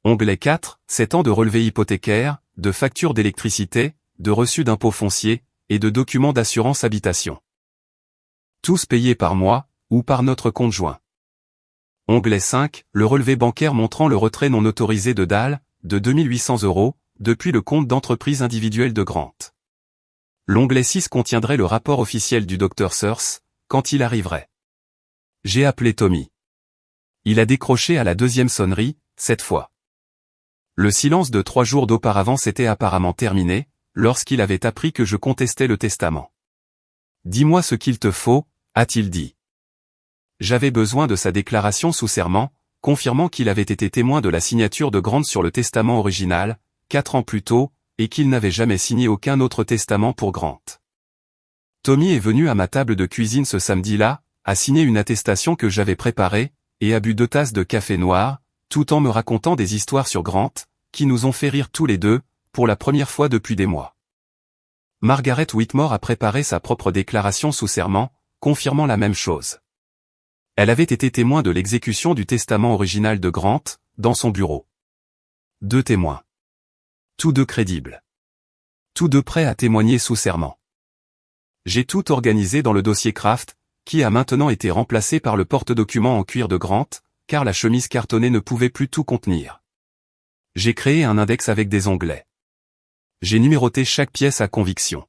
Onglet 4, 7 ans de relevés hypothécaires, de factures d'électricité, de reçus d'impôts fonciers, et de documents d'assurance habitation. Tous payés par moi, ou par notre conjoint. Onglet 5, le relevé bancaire montrant le retrait non autorisé de DAL, de 2800 €, depuis le compte d'entreprise individuelle de Grant. L'onglet 6 contiendrait le rapport officiel du Dr Searce, quand il arriverait. J'ai appelé Tommy. Il a décroché à la 2e sonnerie, cette fois. Le silence de 3 jours d'auparavant s'était apparemment terminé, lorsqu'il avait appris que je contestais le testament. « Dis-moi ce qu'il te faut », a-t-il dit. J'avais besoin de sa déclaration sous serment, confirmant qu'il avait été témoin de la signature de Grant sur le testament original, 4 ans plus tôt, et qu'il n'avait jamais signé aucun autre testament pour Grant. Tommy est venu à ma table de cuisine ce samedi-là, a signé une attestation que j'avais préparée, et a bu 2 tasses de café noir, tout en me racontant des histoires sur Grant, qui nous ont fait rire tous les deux, pour la première fois depuis des mois. Margaret Whitmore a préparé sa propre déclaration sous serment, confirmant la même chose. Elle avait été témoin de l'exécution du testament original de Grant, dans son bureau. 2 témoins. Tous 2 crédibles. Tous 2 prêts à témoigner sous serment. J'ai tout organisé dans le dossier Kraft, qui a maintenant été remplacé par le porte-document en cuir de Grant, car la chemise cartonnée ne pouvait plus tout contenir. J'ai créé un index avec des onglets. J'ai numéroté chaque pièce à conviction.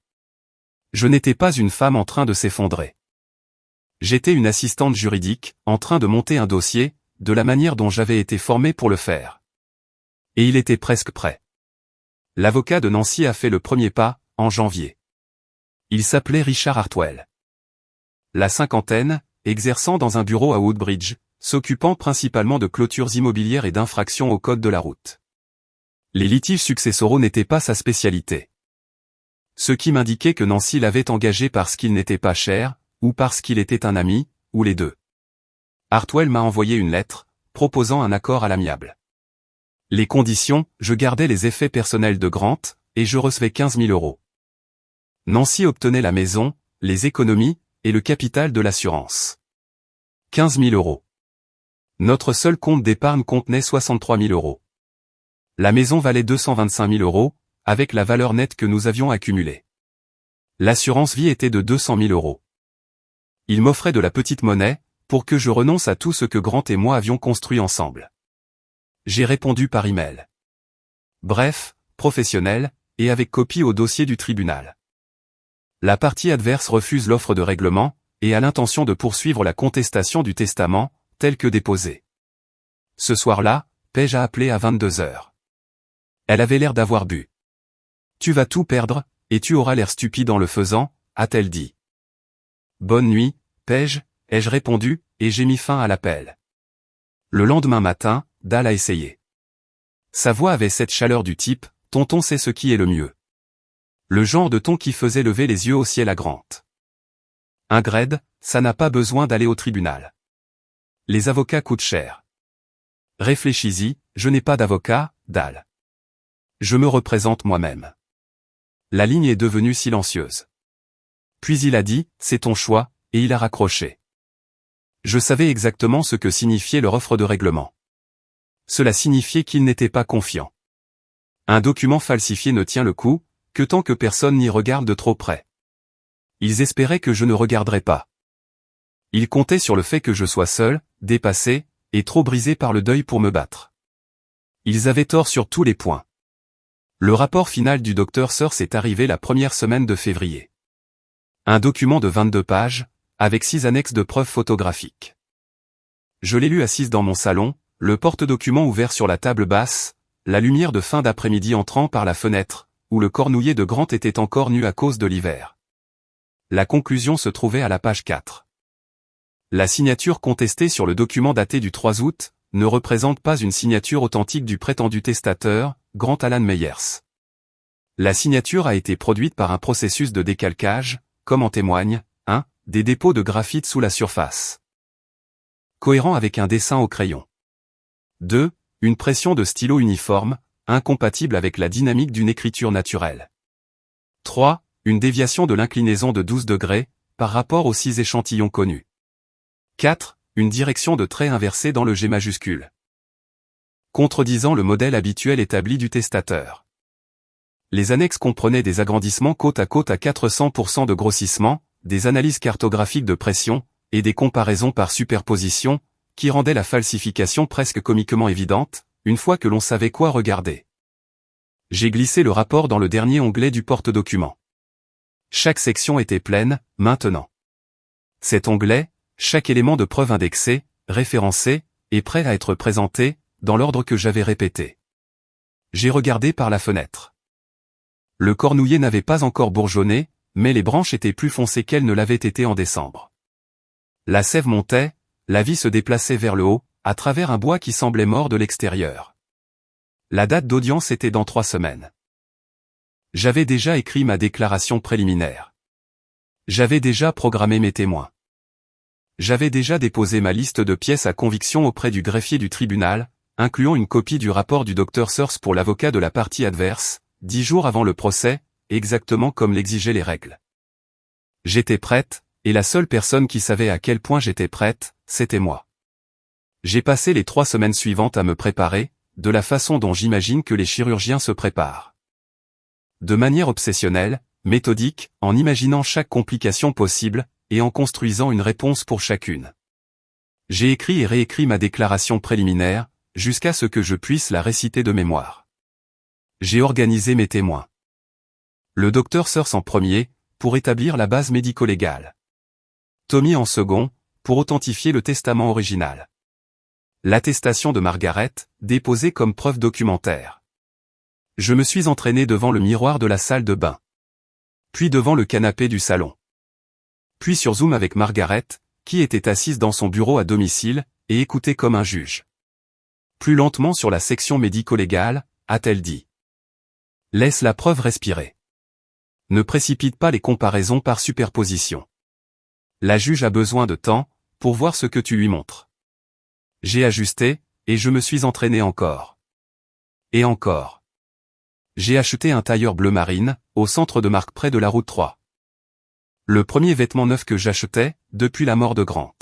Je n'étais pas une femme en train de s'effondrer. J'étais une assistante juridique, en train de monter un dossier, de la manière dont j'avais été formé pour le faire. Et il était presque prêt. L'avocat de Nancy a fait le premier pas, en janvier. Il s'appelait Richard Hartwell. La cinquantaine, exerçant dans un bureau à Woodbridge, s'occupant principalement de clôtures immobilières et d'infractions au code de la route. Les litiges successoraux n'étaient pas sa spécialité. Ce qui m'indiquait que Nancy l'avait engagé parce qu'il n'était pas cher, ou parce qu'il était un ami, ou les deux. Hartwell m'a envoyé une lettre, proposant un accord à l'amiable. Les conditions, je gardais les effets personnels de Grant, et je recevais 15 000 €. Nancy obtenait la maison, les économies, et le capital de l'assurance. 15 000 €. Notre seul compte d'épargne contenait 63 000 €. La maison valait 225 000 €, avec la valeur nette que nous avions accumulée. L'assurance vie était de 200 000 €. Il m'offrait de la petite monnaie, pour que je renonce à tout ce que Grant et moi avions construit ensemble. J'ai répondu par email. Bref, professionnel, et avec copie au dossier du tribunal. La partie adverse refuse l'offre de règlement, et a l'intention de poursuivre la contestation du testament, tel que déposé. Ce soir-là, Paige a appelé à 22 heures. Elle avait l'air d'avoir bu. Tu vas tout perdre, et tu auras l'air stupide en le faisant, a-t-elle dit. Bonne nuit, Paige, ai-je répondu, et j'ai mis fin à l'appel. Le lendemain matin, Dal a essayé. Sa voix avait cette chaleur du type, tonton sait ce qui est le mieux. Le genre de ton qui faisait lever les yeux au ciel à Grant. Un grade, ça n'a pas besoin d'aller au tribunal. Les avocats coûtent cher. Réfléchis-y, je n'ai pas d'avocat, Dal. Je me représente moi-même. La ligne est devenue silencieuse. Puis il a dit, c'est ton choix, et il a raccroché. Je savais exactement ce que signifiait leur offre de règlement. Cela signifiait qu'il n'était pas confiant. Un document falsifié ne tient le coup, que tant que personne n'y regarde de trop près. Ils espéraient que je ne regarderais pas. Ils comptaient sur le fait que je sois seul, dépassé, et trop brisé par le deuil pour me battre. Ils avaient tort sur tous les points. Le rapport final du Dr Searle est arrivé la première semaine de février. Un document de 22 pages, avec 6 annexes de preuves photographiques. Je l'ai lu assise dans mon salon, le porte-document ouvert sur la table basse, la lumière de fin d'après-midi entrant par la fenêtre, où le cornouiller de Grant était encore nu à cause de l'hiver. La conclusion se trouvait à la page 4. La signature contestée sur le document daté du 3 août, ne représente pas une signature authentique du prétendu testateur, Grant Alan Meyers. La signature a été produite par un processus de décalcage, comme en témoigne, 1. Des dépôts de graphite sous la surface. Cohérent avec un dessin au crayon. 2. Une pression de stylo uniforme, incompatible avec la dynamique d'une écriture naturelle. 3. Une déviation de l'inclinaison de 12 degrés, par rapport aux 6 échantillons connus. 4. Une direction de trait inversée dans le G majuscule. Contredisant le modèle habituel établi du testateur. Les annexes comprenaient des agrandissements côte à 400% de grossissement, des analyses cartographiques de pression, et des comparaisons par superposition, qui rendaient la falsification presque comiquement évidente, une fois que l'on savait quoi regarder. J'ai glissé le rapport dans le dernier onglet du porte-document. Chaque section était pleine, maintenant. Cet onglet, chaque élément de preuve indexé, référencé, est prêt à être présenté, dans l'ordre que j'avais répété. J'ai regardé par la fenêtre. Le cornouiller n'avait pas encore bourgeonné, mais les branches étaient plus foncées qu'elles ne l'avaient été en décembre. La sève montait, la vie se déplaçait vers le haut, à travers un bois qui semblait mort de l'extérieur. La date d'audience était dans 3 semaines. J'avais déjà écrit ma déclaration préliminaire. J'avais déjà programmé mes témoins. J'avais déjà déposé ma liste de pièces à conviction auprès du greffier du tribunal, incluant une copie du rapport du Dr Searle pour l'avocat de la partie adverse, 10 jours avant le procès, exactement comme l'exigeaient les règles. J'étais prête, et la seule personne qui savait à quel point j'étais prête, c'était moi. J'ai passé les 3 semaines suivantes à me préparer, de la façon dont j'imagine que les chirurgiens se préparent. De manière obsessionnelle, méthodique, en imaginant chaque complication possible, et en construisant une réponse pour chacune. J'ai écrit et réécrit ma déclaration préliminaire, jusqu'à ce que je puisse la réciter de mémoire. J'ai organisé mes témoins. Le Dr Searle en premier, pour établir la base médico-légale. Tommy en second, pour authentifier le testament original. L'attestation de Margaret, déposée comme preuve documentaire. Je me suis entraîné devant le miroir de la salle de bain. Puis devant le canapé du salon. Puis sur Zoom avec Margaret, qui était assise dans son bureau à domicile, et écoutait comme un juge. Plus lentement sur la section médico-légale, a-t-elle dit. Laisse la preuve respirer. Ne précipite pas les comparaisons par superposition. La juge a besoin de temps, pour voir ce que tu lui montres. J'ai ajusté, et je me suis entraîné encore. Et encore. J'ai acheté un tailleur bleu marine, au centre de marque près de la route 3. Le premier vêtement neuf que j'achetais, depuis la mort de Grant.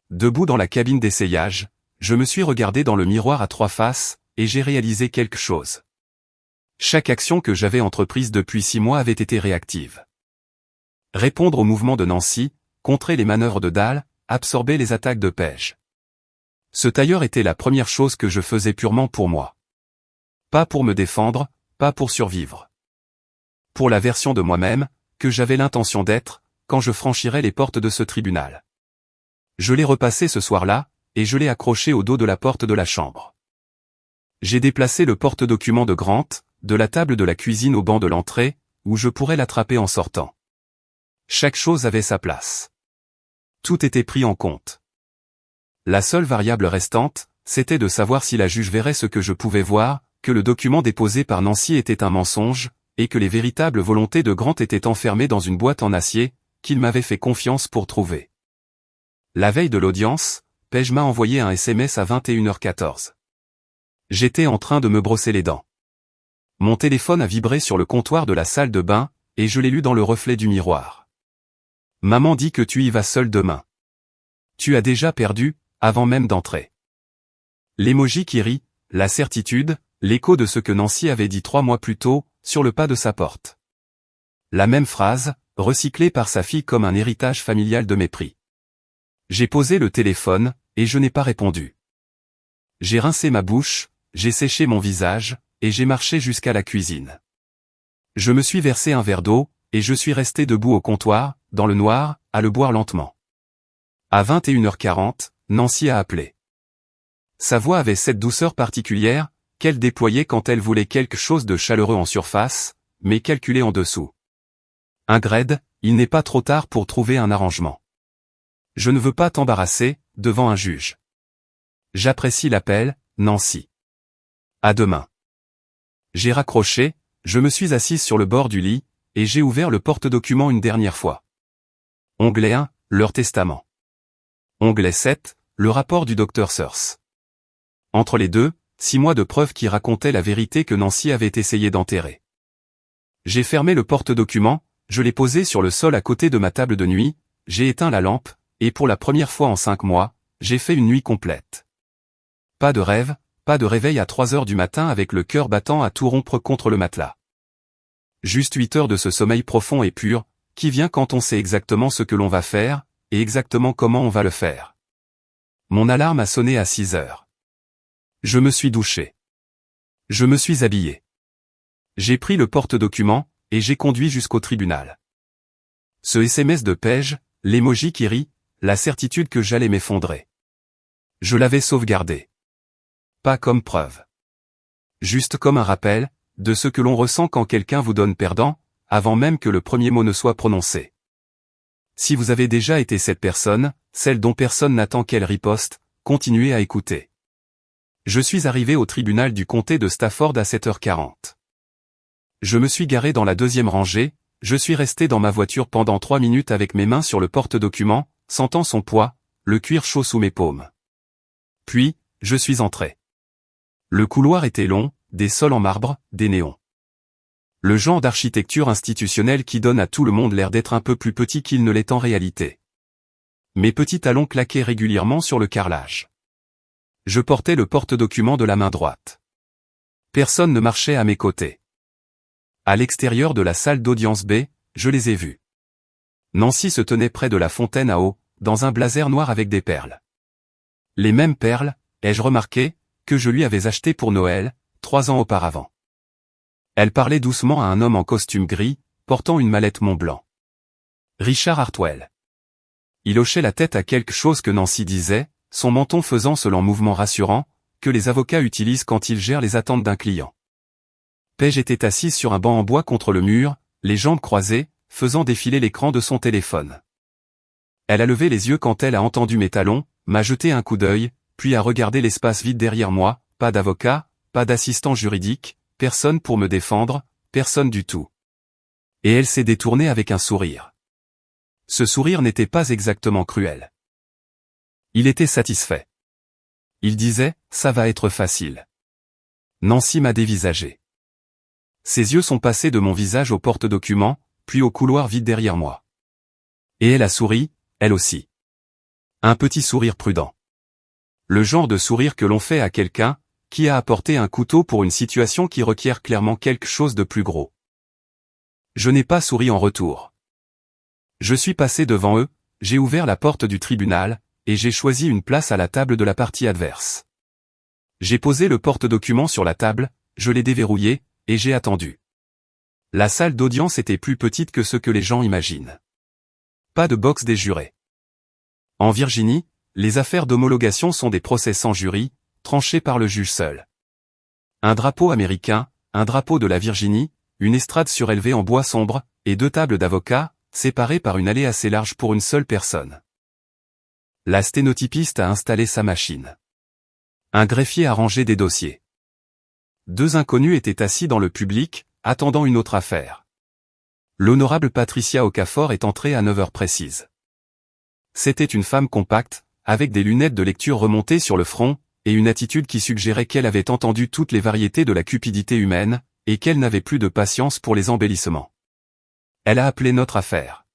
Debout dans la cabine d'essayage, je me suis regardé dans le miroir à 3 faces, et j'ai réalisé quelque chose. Chaque action que j'avais entreprise depuis 6 mois avait été réactive. Répondre aux mouvements de Nancy, contrer les manœuvres de Dal, absorber les attaques de Paige. Ce tailleur était la première chose que je faisais purement pour moi. Pas pour me défendre, pas pour survivre. Pour la version de moi-même, que j'avais l'intention d'être, quand je franchirais les portes de ce tribunal. Je l'ai repassé ce soir-là, et je l'ai accroché au dos de la porte de la chambre. J'ai déplacé le porte-document de Grant, de la table de la cuisine au banc de l'entrée, où je pourrais l'attraper en sortant. Chaque chose avait sa place. Tout était pris en compte. La seule variable restante, c'était de savoir si la juge verrait ce que je pouvais voir, que le document déposé par Nancy était un mensonge, et que les véritables volontés de Grant étaient enfermées dans une boîte en acier, qu'il m'avait fait confiance pour trouver. La veille de l'audience, Paige m'a envoyé un SMS à 21h14. J'étais en train de me brosser les dents. Mon téléphone a vibré sur le comptoir de la salle de bain, et je l'ai lu dans le reflet du miroir. Maman dit que tu y vas seul demain. Tu as déjà perdu, avant même d'entrer. L'émoji qui rit, la certitude, l'écho de ce que Nancy avait dit 3 mois plus tôt, sur le pas de sa porte. La même phrase, recyclée par sa fille comme un héritage familial de mépris. J'ai posé le téléphone, et je n'ai pas répondu. J'ai rincé ma bouche, j'ai séché mon visage, et j'ai marché jusqu'à la cuisine. Je me suis versé un verre d'eau, et je suis resté debout au comptoir, dans le noir, à le boire lentement. À 21h40, Nancy a appelé. Sa voix avait cette douceur particulière, qu'elle déployait quand elle voulait quelque chose de chaleureux en surface, mais calculé en dessous. Ingrid, il n'est pas trop tard pour trouver un arrangement. Je ne veux pas t'embarrasser, devant un juge. J'apprécie l'appel, Nancy. À demain. J'ai raccroché, je me suis assise sur le bord du lit, et j'ai ouvert le porte-document une dernière fois. Onglet 1, leur testament. Onglet 7, le rapport du Dr Searle. Entre les deux, 6 mois de preuves qui racontaient la vérité que Nancy avait essayé d'enterrer. J'ai fermé le porte-document, je l'ai posé sur le sol à côté de ma table de nuit, j'ai éteint la lampe, et pour la première fois en 5 mois, j'ai fait une nuit complète. Pas de rêve, pas de réveil à 3 heures du matin avec le cœur battant à tout rompre contre le matelas. Juste 8 heures de ce sommeil profond et pur, qui vient quand on sait exactement ce que l'on va faire, et exactement comment on va le faire. Mon alarme a sonné à 6 heures. Je me suis douché. Je me suis habillé. J'ai pris le porte-document, et j'ai conduit jusqu'au tribunal. Ce SMS de Paige, l'émoji qui rit, la certitude que j'allais m'effondrer. Je l'avais sauvegardé. Pas comme preuve. Juste comme un rappel, de ce que l'on ressent quand quelqu'un vous donne perdant, avant même que le premier mot ne soit prononcé. Si vous avez déjà été cette personne, celle dont personne n'attend qu'elle riposte, continuez à écouter. Je suis arrivé au tribunal du comté de Stafford à 7h40. Je me suis garé dans la deuxième rangée, je suis resté dans ma voiture pendant 3 minutes avec mes mains sur le porte-document, sentant son poids, le cuir chaud sous mes paumes. Puis, je suis entré. Le couloir était long, des sols en marbre, des néons. Le genre d'architecture institutionnelle qui donne à tout le monde l'air d'être un peu plus petit qu'il ne l'est en réalité. Mes petits talons claquaient régulièrement sur le carrelage. Je portais le porte-document de la main droite. Personne ne marchait à mes côtés. À l'extérieur de la salle d'audience B, je les ai vus. Nancy se tenait près de la fontaine à eau, dans un blazer noir avec des perles. Les mêmes perles, ai-je remarqué, que je lui avais achetées pour Noël, 3 ans auparavant. Elle parlait doucement à un homme en costume gris, portant une mallette Montblanc. Richard Hartwell. Il hochait la tête à quelque chose que Nancy disait, son menton faisant ce lent mouvement rassurant, que les avocats utilisent quand ils gèrent les attentes d'un client. Paige était assise sur un banc en bois contre le mur, les jambes croisées, faisant défiler l'écran de son téléphone. Elle a levé les yeux quand elle a entendu mes talons, m'a jeté un coup d'œil, puis a regardé l'espace vide derrière moi, pas d'avocat, pas d'assistant juridique, personne pour me défendre, personne du tout. Et elle s'est détournée avec un sourire. Ce sourire n'était pas exactement cruel. Il était satisfait. Il disait, ça va être facile. Nancy m'a dévisagé. Ses yeux sont passés de mon visage au porte-document, puis au couloir vide derrière moi. Et elle a souri, elle aussi. Un petit sourire prudent. Le genre de sourire que l'on fait à quelqu'un, qui a apporté un couteau pour une situation qui requiert clairement quelque chose de plus gros. Je n'ai pas souri en retour. Je suis passé devant eux, j'ai ouvert la porte du tribunal, et j'ai choisi une place à la table de la partie adverse. J'ai posé le porte-document sur la table, je l'ai déverrouillé, et j'ai attendu. La salle d'audience était plus petite que ce que les gens imaginent. Pas de box des jurés. En Virginie, les affaires d'homologation sont des procès sans jury, tranchés par le juge seul. Un drapeau américain, un drapeau de la Virginie, une estrade surélevée en bois sombre, et 2 tables d'avocats, séparées par une allée assez large pour une seule personne. La sténotypiste a installé sa machine. Un greffier a rangé des dossiers. 2 inconnus étaient assis dans le public, attendant une autre affaire. L'honorable Patricia Okafor est entrée à 9 heures précises. C'était une femme compacte, avec des lunettes de lecture remontées sur le front, et une attitude qui suggérait qu'elle avait entendu toutes les variétés de la cupidité humaine, et qu'elle n'avait plus de patience pour les embellissements. Elle a appelé notre affaire.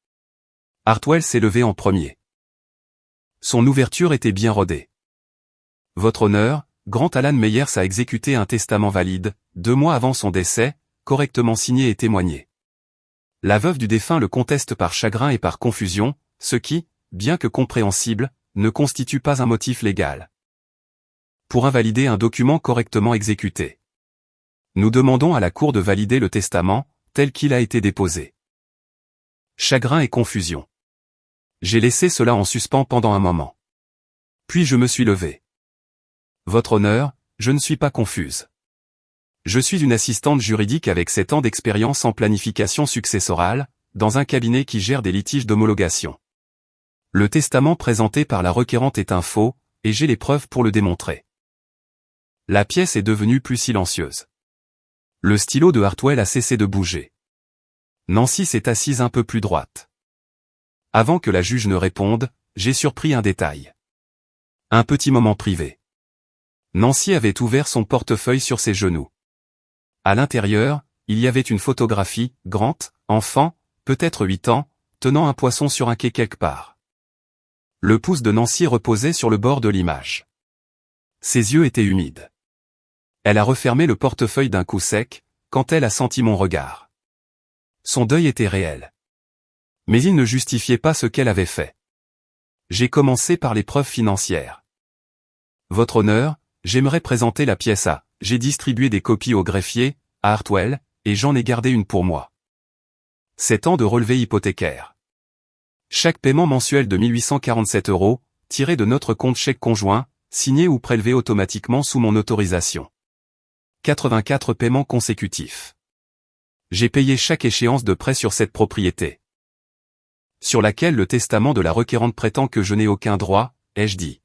Hartwell s'est levé en premier. Son ouverture était bien rodée. Votre honneur, Grant Alan Meyers a exécuté un testament valide, 2 mois avant son décès, correctement signé et témoigné. La veuve du défunt le conteste par chagrin et par confusion, ce qui, bien que compréhensible, ne constitue pas un motif légal. Pour invalider un document correctement exécuté, nous demandons à la Cour de valider le testament, tel qu'il a été déposé. Chagrin et confusion. J'ai laissé cela en suspens pendant un moment. Puis je me suis levé. Votre honneur, je ne suis pas confuse. Je suis une assistante juridique avec 7 ans d'expérience en planification successorale, dans un cabinet qui gère des litiges d'homologation. Le testament présenté par la requérante est un faux, et j'ai les preuves pour le démontrer. La pièce est devenue plus silencieuse. Le stylo de Hartwell a cessé de bouger. Nancy s'est assise un peu plus droite. Avant que la juge ne réponde, j'ai surpris un détail. Un petit moment privé. Nancy avait ouvert son portefeuille sur ses genoux. À l'intérieur, il y avait une photographie, Grant, enfant, peut-être 8 ans, tenant un poisson sur un quai quelque part. Le pouce de Nancy reposait sur le bord de l'image. Ses yeux étaient humides. Elle a refermé le portefeuille d'un coup sec, quand elle a senti mon regard. Son deuil était réel. Mais il ne justifiait pas ce qu'elle avait fait. J'ai commencé par les preuves financières. Votre honneur, j'aimerais présenter la pièce à. J'ai distribué des copies au greffier, à Hartwell, et j'en ai gardé une pour moi. 7 ans de relevé hypothécaire. Chaque paiement mensuel de 1847 €, tiré de notre compte chèque conjoint, signé ou prélevé automatiquement sous mon autorisation. 84 paiements consécutifs. J'ai payé chaque échéance de prêt sur cette propriété, sur laquelle le testament de la requérante prétend que je n'ai aucun droit, ai-je dit.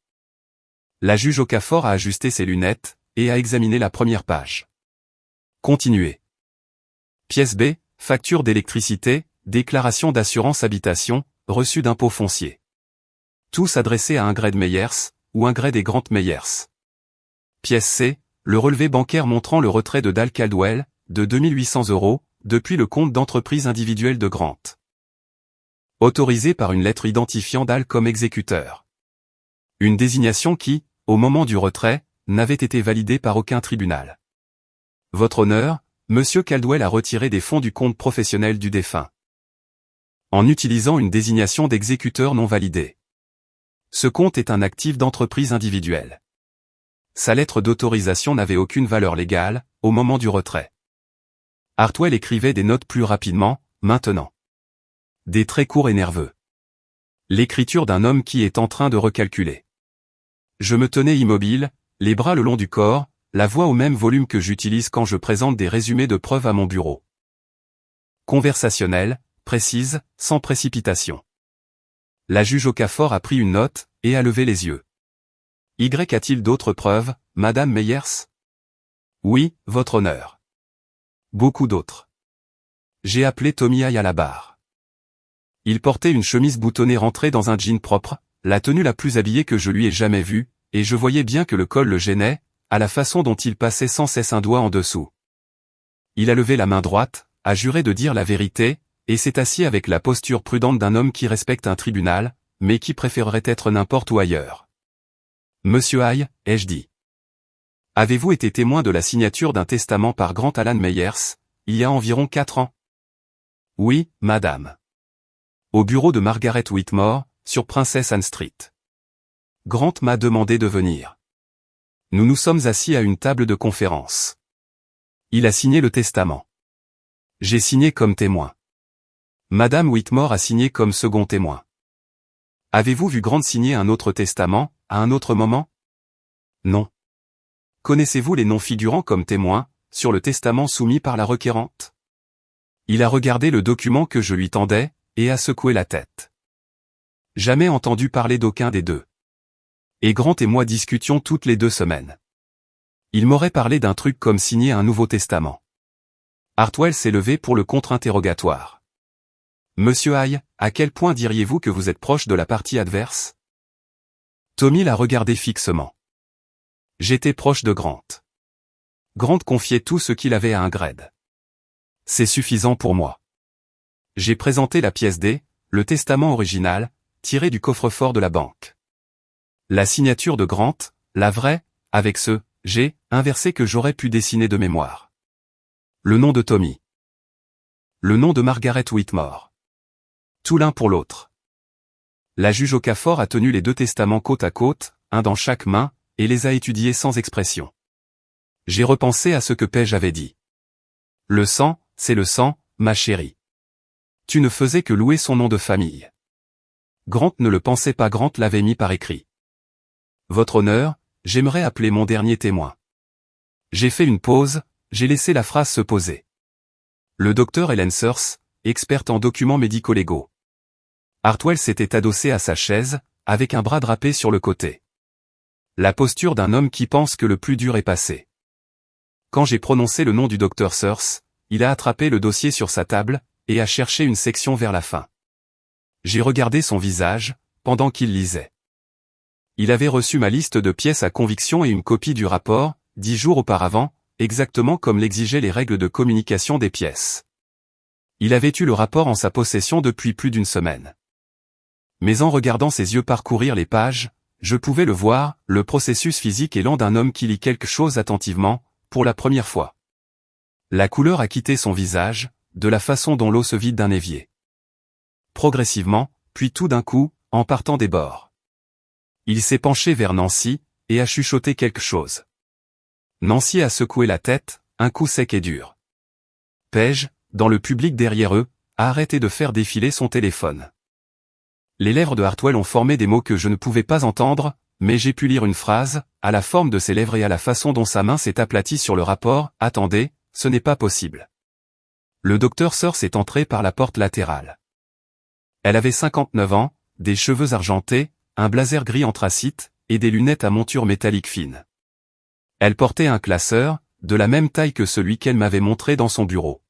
La juge Okafor a ajusté ses lunettes, et a examiné la première page. Continuez. Pièce B, facture d'électricité, déclaration d'assurance habitation, reçu d'impôt foncier. Tous adressés à Ingrid Meyers, ou Ingrid et Grant Meyers. Pièce C, le relevé bancaire montrant le retrait de Dal Caldwell, de 2800 €, depuis le compte d'entreprise individuelle de Grant. Autorisé par une lettre identifiant Dal comme exécuteur. Une désignation qui, au moment du retrait, n'avait été validée par aucun tribunal. Votre honneur, Monsieur Caldwell a retiré des fonds du compte professionnel du défunt, en utilisant une désignation d'exécuteur non validée. Ce compte est un actif d'entreprise individuelle. Sa lettre d'autorisation n'avait aucune valeur légale, au moment du retrait. Hartwell écrivait des notes plus rapidement, maintenant. Des traits courts et nerveux. L'écriture d'un homme qui est en train de recalculer. Je me tenais immobile, les bras le long du corps, la voix au même volume que j'utilise quand je présente des résumés de preuves à mon bureau. Conversationnelle, précise, sans précipitation. La juge Okafor a pris une note, et a levé les yeux. Y a-t-il d'autres preuves, Madame Meyers? Oui, votre honneur. Beaucoup d'autres. J'ai appelé Tommy Haye à la barre. Il portait une chemise boutonnée rentrée dans un jean propre, la tenue la plus habillée que je lui ai jamais vue, et je voyais bien que le col le gênait, à la façon dont il passait sans cesse un doigt en dessous. Il a levé la main droite, a juré de dire la vérité, et s'est assis avec la posture prudente d'un homme qui respecte un tribunal, mais qui préférerait être n'importe où ailleurs. Monsieur Haye, ai-je dit. Avez-vous été témoin de la signature d'un testament par Grant Alan Meyers, il y a environ 4 ans? Oui, madame. Au bureau de Margaret Whitmore, sur Princess Anne Street. Grant m'a demandé de venir. Nous nous sommes assis à une table de conférence. Il a signé le testament. J'ai signé comme témoin. Madame Whitmore a signé comme second témoin. Avez-vous vu Grant signer un autre testament, à un autre moment? Non. Connaissez-vous les noms figurant comme témoins, sur le testament soumis par la requérante? Il a regardé le document que je lui tendais, et a secoué la tête. Jamais entendu parler d'aucun des deux. Et Grant et moi discutions toutes les 2 semaines. Il m'aurait parlé d'un truc comme signer un Nouveau Testament. Hartwell s'est levé pour le contre-interrogatoire. Monsieur Hay, à quel point diriez-vous que vous êtes proche de la partie adverse? Tommy l'a regardé fixement. J'étais proche de Grant. Grant confiait tout ce qu'il avait à Ingrid. C'est suffisant pour moi. J'ai présenté la pièce D, le testament original, tiré du coffre-fort de la banque. La signature de Grant, la vraie, avec ce « G » inversé que j'aurais pu dessiner de mémoire. Le nom de Tommy. Le nom de Margaret Whitmore. Tout l'un pour l'autre. La juge Okafor a tenu les 2 testaments côte à côte, un dans chaque main, et les a étudiés sans expression. J'ai repensé à ce que Paige avait dit. Le sang, c'est le sang, ma chérie. Tu ne faisais que louer son nom de famille. Grant ne le pensait pas, Grant l'avait mis par écrit. Votre honneur, j'aimerais appeler mon dernier témoin. J'ai fait une pause, j'ai laissé la phrase se poser. Le docteur Helen Searce, experte en documents médico-légaux. Hartwell s'était adossé à sa chaise, avec un bras drapé sur le côté. La posture d'un homme qui pense que le plus dur est passé. Quand j'ai prononcé le nom du docteur Searce, il a attrapé le dossier sur sa table, et a cherché une section vers la fin. J'ai regardé son visage, pendant qu'il lisait. Il avait reçu ma liste de pièces à conviction et une copie du rapport, 10 jours auparavant, exactement comme l'exigeaient les règles de communication des pièces. Il avait eu le rapport en sa possession depuis plus d'1 semaine. Mais en regardant ses yeux parcourir les pages, je pouvais le voir, le processus physique et lent d'un homme qui lit quelque chose attentivement, pour la première fois. La couleur a quitté son visage, de la façon dont l'eau se vide d'un évier. Progressivement, puis tout d'un coup, en partant des bords. Il s'est penché vers Nancy, et a chuchoté quelque chose. Nancy a secoué la tête, un coup sec et dur. Paige, dans le public derrière eux, a arrêté de faire défiler son téléphone. Les lèvres de Hartwell ont formé des mots que je ne pouvais pas entendre, mais j'ai pu lire une phrase, à la forme de ses lèvres et à la façon dont sa main s'est aplatie sur le rapport. Attendez, ce n'est pas possible. Le docteur Searce est entré par la porte latérale. Elle avait 59 ans, des cheveux argentés, un blazer gris anthracite, et des lunettes à monture métallique fine. Elle portait un classeur, de la même taille que celui qu'elle m'avait montré dans son bureau.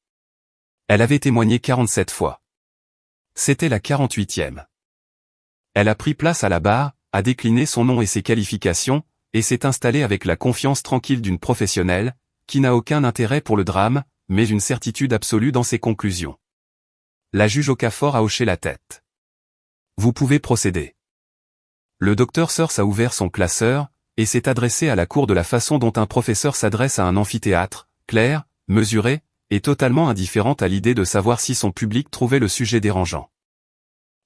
Elle avait témoigné 47 fois. C'était la 48e. Elle a pris place à la barre, a décliné son nom et ses qualifications, et s'est installée avec la confiance tranquille d'une professionnelle, qui n'a aucun intérêt pour le drame, mais une certitude absolue dans ses conclusions. La juge Okafor a hoché la tête. Vous pouvez procéder. Le docteur Searce a ouvert son classeur, et s'est adressé à la cour de la façon dont un professeur s'adresse à un amphithéâtre, clair, mesuré, et totalement indifférente à l'idée de savoir si son public trouvait le sujet dérangeant.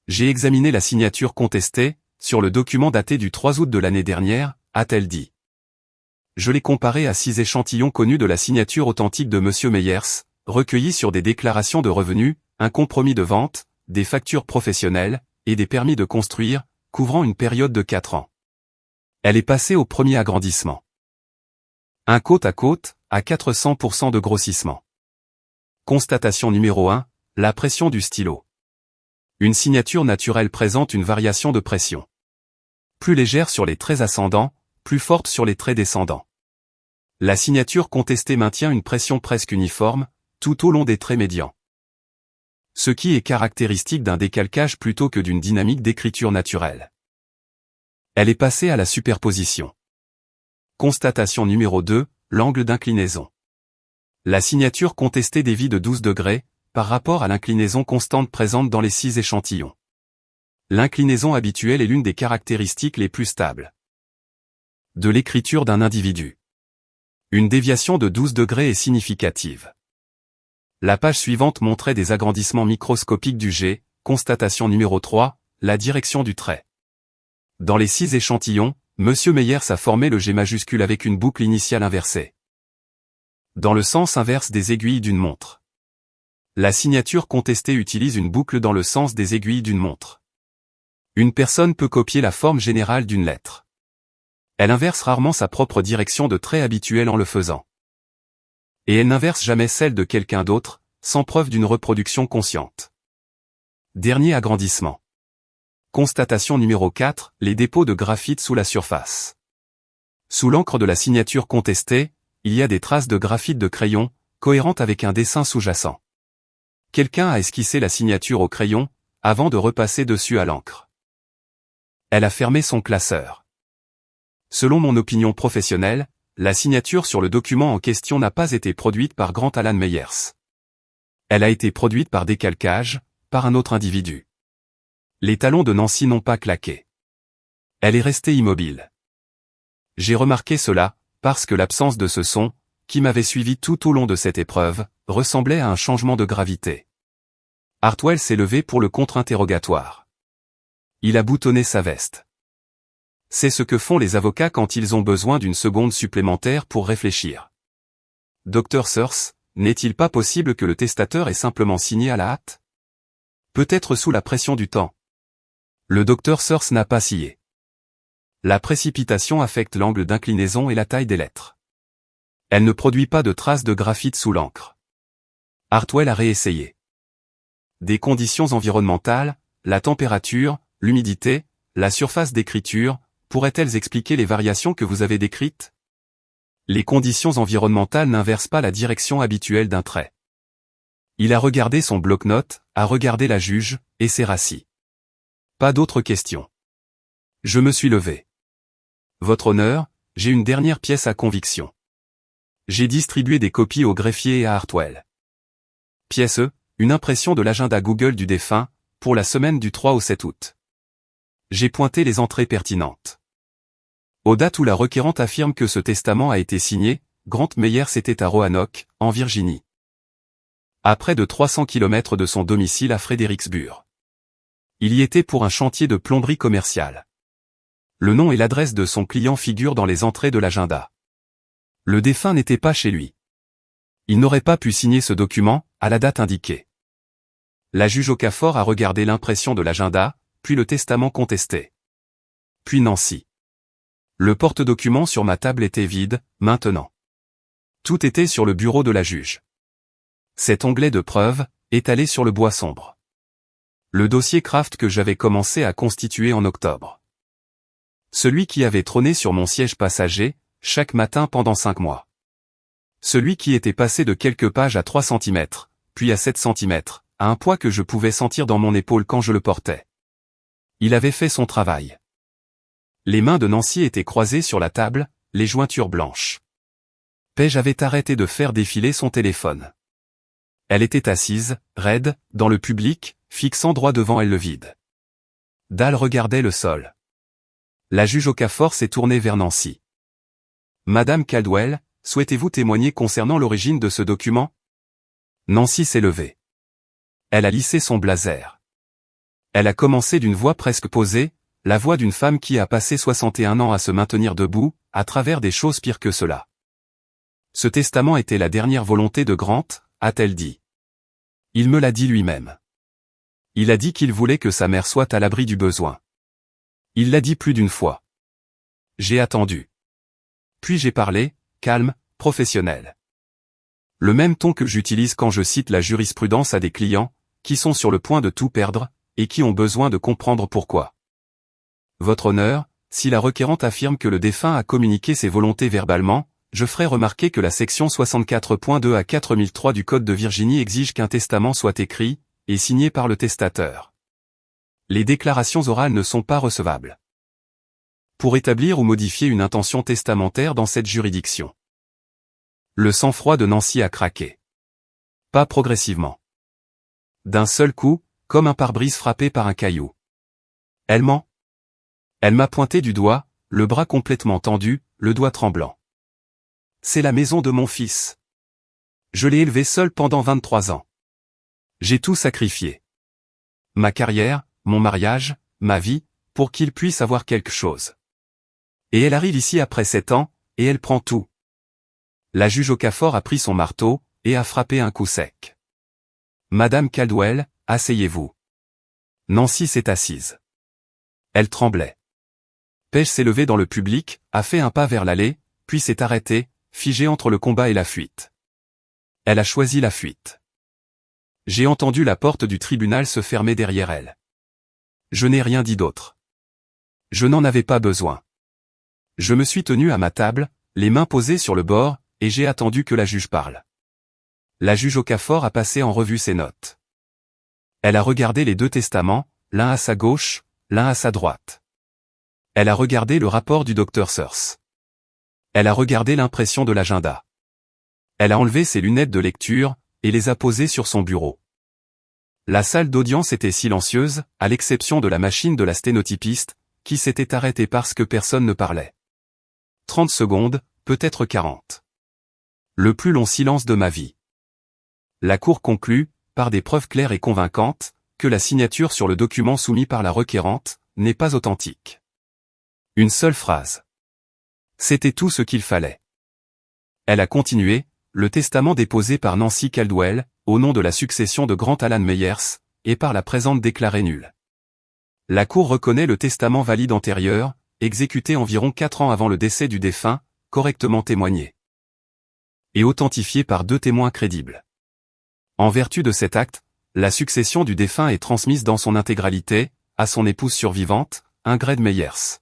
J'ai examiné la signature contestée, sur le document daté du 3 août de l'année dernière, a-t-elle dit. Je l'ai comparé à 6 échantillons connus de la signature authentique de M. Meyers, recueillis sur des déclarations de revenus, un compromis de vente, des factures professionnelles, et des permis de construire, couvrant une période de 4 ans. Elle est passée au premier agrandissement. Un côte à côte, à 400% de grossissement. Constatation numéro 1, la pression du stylo. Une signature naturelle présente une variation de pression. Plus légère sur les traits ascendants, plus forte sur les traits descendants. La signature contestée maintient une pression presque uniforme, tout au long des traits médians. Ce qui est caractéristique d'un décalcage plutôt que d'une dynamique d'écriture naturelle. Elle est passée à la superposition. Constatation numéro 2, l'angle d'inclinaison. La signature contestée dévie de 12 degrés, par rapport à l'inclinaison constante présente dans les 6 échantillons. L'inclinaison habituelle est l'une des caractéristiques les plus stables de l'écriture d'un individu. Une déviation de 12 degrés est significative. La page suivante montrait des agrandissements microscopiques du G, constatation numéro 3, la direction du trait. Dans les 6 échantillons, M. Meyers a formé le G majuscule avec une boucle initiale inversée. Dans le sens inverse des aiguilles d'une montre. La signature contestée utilise une boucle dans le sens des aiguilles d'une montre. Une personne peut copier la forme générale d'une lettre. Elle inverse rarement sa propre direction de trait habituelle en le faisant. Et elle n'inverse jamais celle de quelqu'un d'autre, sans preuve d'une reproduction consciente. Dernier agrandissement. Constatation numéro 4, les dépôts de graphite sous la surface. Sous l'encre de la signature contestée, il y a des traces de graphite de crayon, cohérentes avec un dessin sous-jacent. Quelqu'un a esquissé la signature au crayon, avant de repasser dessus à l'encre. Elle a fermé son classeur. Selon mon opinion professionnelle, la signature sur le document en question n'a pas été produite par Grant Allen Meyers. Elle a été produite par décalcage, par un autre individu. Les talons de Nancy n'ont pas claqué. Elle est restée immobile. J'ai remarqué cela, parce que l'absence de ce son, qui m'avait suivi tout au long de cette épreuve, ressemblait à un changement de gravité. Hartwell s'est levé pour le contre-interrogatoire. Il a boutonné sa veste. C'est ce que font les avocats quand ils ont besoin d'une seconde supplémentaire pour réfléchir. Dr. Searce, n'est-il pas possible que le testateur ait simplement signé à la hâte? Peut-être sous la pression du temps. Le Dr. Searce n'a pas scié. La précipitation affecte l'angle d'inclinaison et la taille des lettres. Elle ne produit pas de traces de graphite sous l'encre. Hartwell a réessayé. Des conditions environnementales, la température, l'humidité, la surface d'écriture, pourraient-elles expliquer les variations que vous avez décrites? Les conditions environnementales n'inversent pas la direction habituelle d'un trait. Il a regardé son bloc-notes, a regardé la juge, et s'est rassis. Pas d'autres questions. Je me suis levé. Votre honneur, j'ai une dernière pièce à conviction. J'ai distribué des copies au greffier et à Hartwell. Pièce E, une impression de l'agenda Google du défunt, pour la semaine du 3 au 7 août. J'ai pointé les entrées pertinentes. Aux dates où la requérante affirme que ce testament a été signé, Grant Meyers était à Roanoke, en Virginie. À près de 300 km de son domicile à Fredericksburg. Il y était pour un chantier de plomberie commerciale. Le nom et l'adresse de son client figurent dans les entrées de l'agenda. Le défunt n'était pas chez lui. Il n'aurait pas pu signer ce document, à la date indiquée. La juge Okafor a regardé l'impression de l'agenda, puis le testament contesté. Puis Nancy. Le porte-document sur ma table était vide, maintenant. Tout était sur le bureau de la juge. Cet onglet de preuve, étalé sur le bois sombre. Le dossier Kraft que j'avais commencé à constituer en octobre. Celui qui avait trôné sur mon siège passager, chaque matin pendant 5 mois. Celui qui était passé de quelques pages à 3 cm, puis à 7 cm, à un poids que je pouvais sentir dans mon épaule quand je le portais. Il avait fait son travail. Les mains de Nancy étaient croisées sur la table, les jointures blanches. Paige avait arrêté de faire défiler son téléphone. Elle était assise, raide, dans le public, fixant droit devant elle le vide. Dal regardait le sol. La juge Okafor s'est tournée vers Nancy. Madame Caldwell, souhaitez-vous témoigner concernant l'origine de ce document? Nancy s'est levée. Elle a lissé son blazer. Elle a commencé d'une voix presque posée, la voix d'une femme qui a passé 61 ans à se maintenir debout, à travers des choses pires que cela. Ce testament était la dernière volonté de Grant, a-t-elle dit. Il me l'a dit lui-même. Il a dit qu'il voulait que sa mère soit à l'abri du besoin. Il l'a dit plus d'une fois. J'ai attendu. Puis j'ai parlé, calme, professionnel. Le même ton que j'utilise quand je cite la jurisprudence à des clients, qui sont sur le point de tout perdre, et qui ont besoin de comprendre pourquoi. Votre honneur, si la requérante affirme que le défunt a communiqué ses volontés verbalement, je ferai remarquer que la section 64.2 à 4003 du Code de Virginie exige qu'un testament soit écrit, et signé par le testateur. Les déclarations orales ne sont pas recevables. Pour établir ou modifier une intention testamentaire dans cette juridiction. Le sang-froid de Nancy a craqué. Pas progressivement. D'un seul coup, comme un pare-brise frappé par un caillou. Elle ment. Elle m'a pointé du doigt, le bras complètement tendu, le doigt tremblant. C'est la maison de mon fils. Je l'ai élevé seul pendant 23 ans. J'ai tout sacrifié. Ma carrière, mon mariage, ma vie, pour qu'il puisse avoir quelque chose. Et elle arrive ici après 7 ans, et elle prend tout. La juge Okafor a pris son marteau, et a frappé un coup sec. Madame Caldwell, asseyez-vous. Nancy s'est assise. Elle tremblait. Paige s'est levée dans le public, a fait un pas vers l'allée, puis s'est arrêtée, figée entre le combat et la fuite. Elle a choisi la fuite. J'ai entendu la porte du tribunal se fermer derrière elle. Je n'ai rien dit d'autre. Je n'en avais pas besoin. Je me suis tenu à ma table, les mains posées sur le bord, et j'ai attendu que la juge parle. La juge Okafor a passé en revue ses notes. Elle a regardé les deux testaments, l'un à sa gauche, l'un à sa droite. Elle a regardé le rapport du docteur Sears. Elle a regardé l'impression de l'agenda. Elle a enlevé ses lunettes de lecture, et les a posées sur son bureau. La salle d'audience était silencieuse, à l'exception de la machine de la sténotypiste, qui s'était arrêtée parce que personne ne parlait. 30 secondes, peut-être 40. Le plus long silence de ma vie. La cour conclut, par des preuves claires et convaincantes, que la signature sur le document soumis par la requérante n'est pas authentique. Une seule phrase. C'était tout ce qu'il fallait. Elle a continué, le testament déposé par Nancy Caldwell, au nom de la succession de Grant Alan Meyers, et par la présente déclaré nul. La Cour reconnaît le testament valide antérieur, exécuté environ 4 ans avant le décès du défunt, correctement témoigné. Et authentifié par 2 témoins crédibles. En vertu de cet acte, la succession du défunt est transmise dans son intégralité, à son épouse survivante, Ingrid Meyers.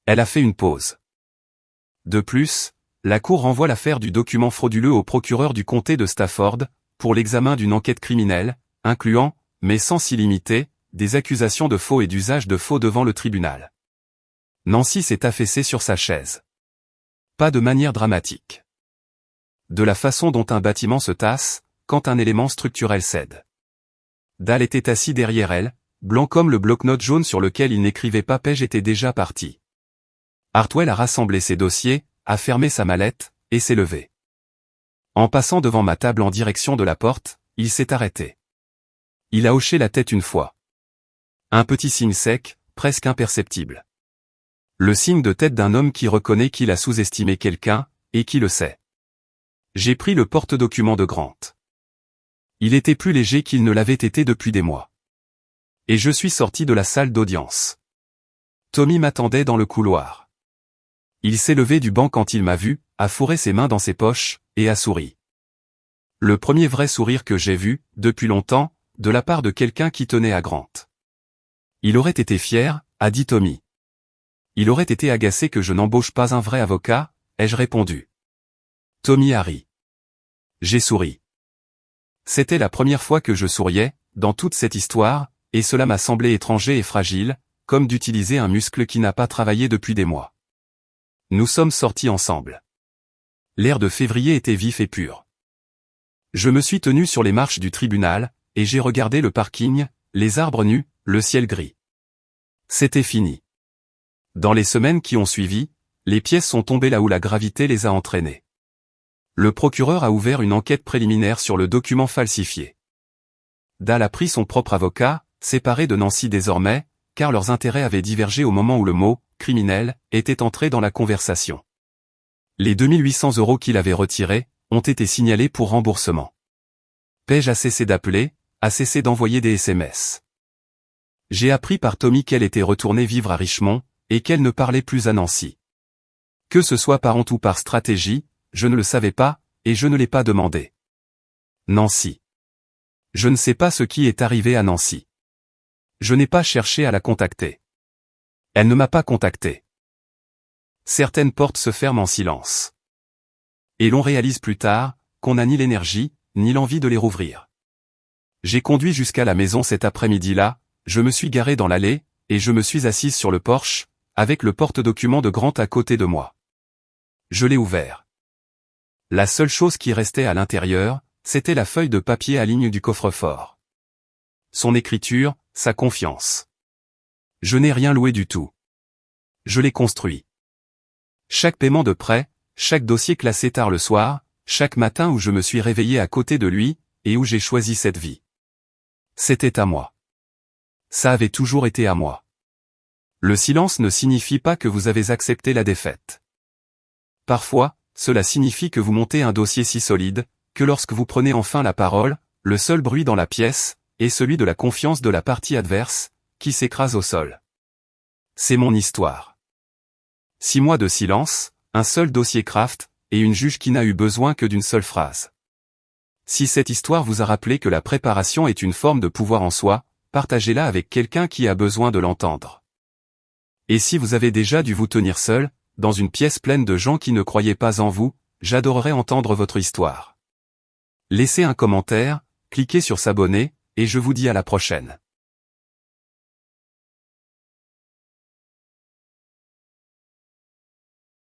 Elle a fait une pause. De plus, la Cour renvoie l'affaire du document frauduleux au procureur du comté de Stafford, pour l'examen d'une enquête criminelle, incluant, mais sans s'y limiter, des accusations de faux et d'usage de faux devant le tribunal. Nancy s'est affaissée sur sa chaise. Pas de manière dramatique. De la façon dont un bâtiment se tasse, quand un élément structurel cède. Dal était assis derrière elle, blanc comme le bloc-notes jaune sur lequel il n'écrivait pas. Paige était déjà parti. Hartwell a rassemblé ses dossiers, a fermé sa mallette, et s'est levé. En passant devant ma table en direction de la porte, il s'est arrêté. Il a hoché la tête une fois. Un petit signe sec, presque imperceptible. Le signe de tête d'un homme qui reconnaît qu'il a sous-estimé quelqu'un, et qui le sait. J'ai pris le porte-document de Grant. Il était plus léger qu'il ne l'avait été depuis des mois. Et je suis sorti de la salle d'audience. Tommy m'attendait dans le couloir. Il s'est levé du banc quand il m'a vu, a fourré ses mains dans ses poches, et a souri. Le premier vrai sourire que j'ai vu, depuis longtemps, de la part de quelqu'un qui tenait à Grant. Il aurait été fier, a dit Tommy. Il aurait été agacé que je n'embauche pas un vrai avocat, ai-je répondu. Tommy a ri. J'ai souri. C'était la première fois que je souriais, dans toute cette histoire, et cela m'a semblé étranger et fragile, comme d'utiliser un muscle qui n'a pas travaillé depuis des mois. Nous sommes sortis ensemble. L'air de février était vif et pur. Je me suis tenu sur les marches du tribunal, et j'ai regardé le parking, les arbres nus, le ciel gris. C'était fini. Dans les semaines qui ont suivi, les pièces sont tombées là où la gravité les a entraînées. Le procureur a ouvert une enquête préliminaire sur le document falsifié. Dal a pris son propre avocat, séparé de Nancy désormais, car leurs intérêts avaient divergé au moment où le mot « criminel » était entré dans la conversation. Les 2800 € qu'il avait retirés, ont été signalés pour remboursement. Paige a cessé d'appeler, a cessé d'envoyer des SMS. J'ai appris par Tommy qu'elle était retournée vivre à Richmond, et qu'elle ne parlait plus à Nancy. Que ce soit par honte ou par stratégie, je ne le savais pas, et je ne l'ai pas demandé. Nancy. Je ne sais pas ce qui est arrivé à Nancy. Je n'ai pas cherché à la contacter. Elle ne m'a pas contacté. Certaines portes se ferment en silence. Et l'on réalise plus tard, qu'on n'a ni l'énergie, ni l'envie de les rouvrir. J'ai conduit jusqu'à la maison cet après-midi-là, je me suis garé dans l'allée, et je me suis assise sur le porche, avec le porte-document de Grant à côté de moi. Je l'ai ouvert. La seule chose qui restait à l'intérieur, c'était la feuille de papier à ligne du coffre-fort. Son écriture, sa confiance. Je n'ai rien loué du tout. Je l'ai construit. Chaque paiement de prêt, chaque dossier classé tard le soir, chaque matin où je me suis réveillé à côté de lui, et où j'ai choisi cette vie. C'était à moi. Ça avait toujours été à moi. Le silence ne signifie pas que vous avez accepté la défaite. Parfois, cela signifie que vous montez un dossier si solide, que lorsque vous prenez enfin la parole, le seul bruit dans la pièce, est celui de la confiance de la partie adverse, qui s'écrase au sol. C'est mon histoire. 6 mois de silence, un seul dossier Kraft, et une juge qui n'a eu besoin que d'une seule phrase. Si cette histoire vous a rappelé que la préparation est une forme de pouvoir en soi, partagez-la avec quelqu'un qui a besoin de l'entendre. Et si vous avez déjà dû vous tenir seul, dans une pièce pleine de gens qui ne croyaient pas en vous, j'adorerais entendre votre histoire. Laissez un commentaire, cliquez sur s'abonner, et je vous dis à la prochaine.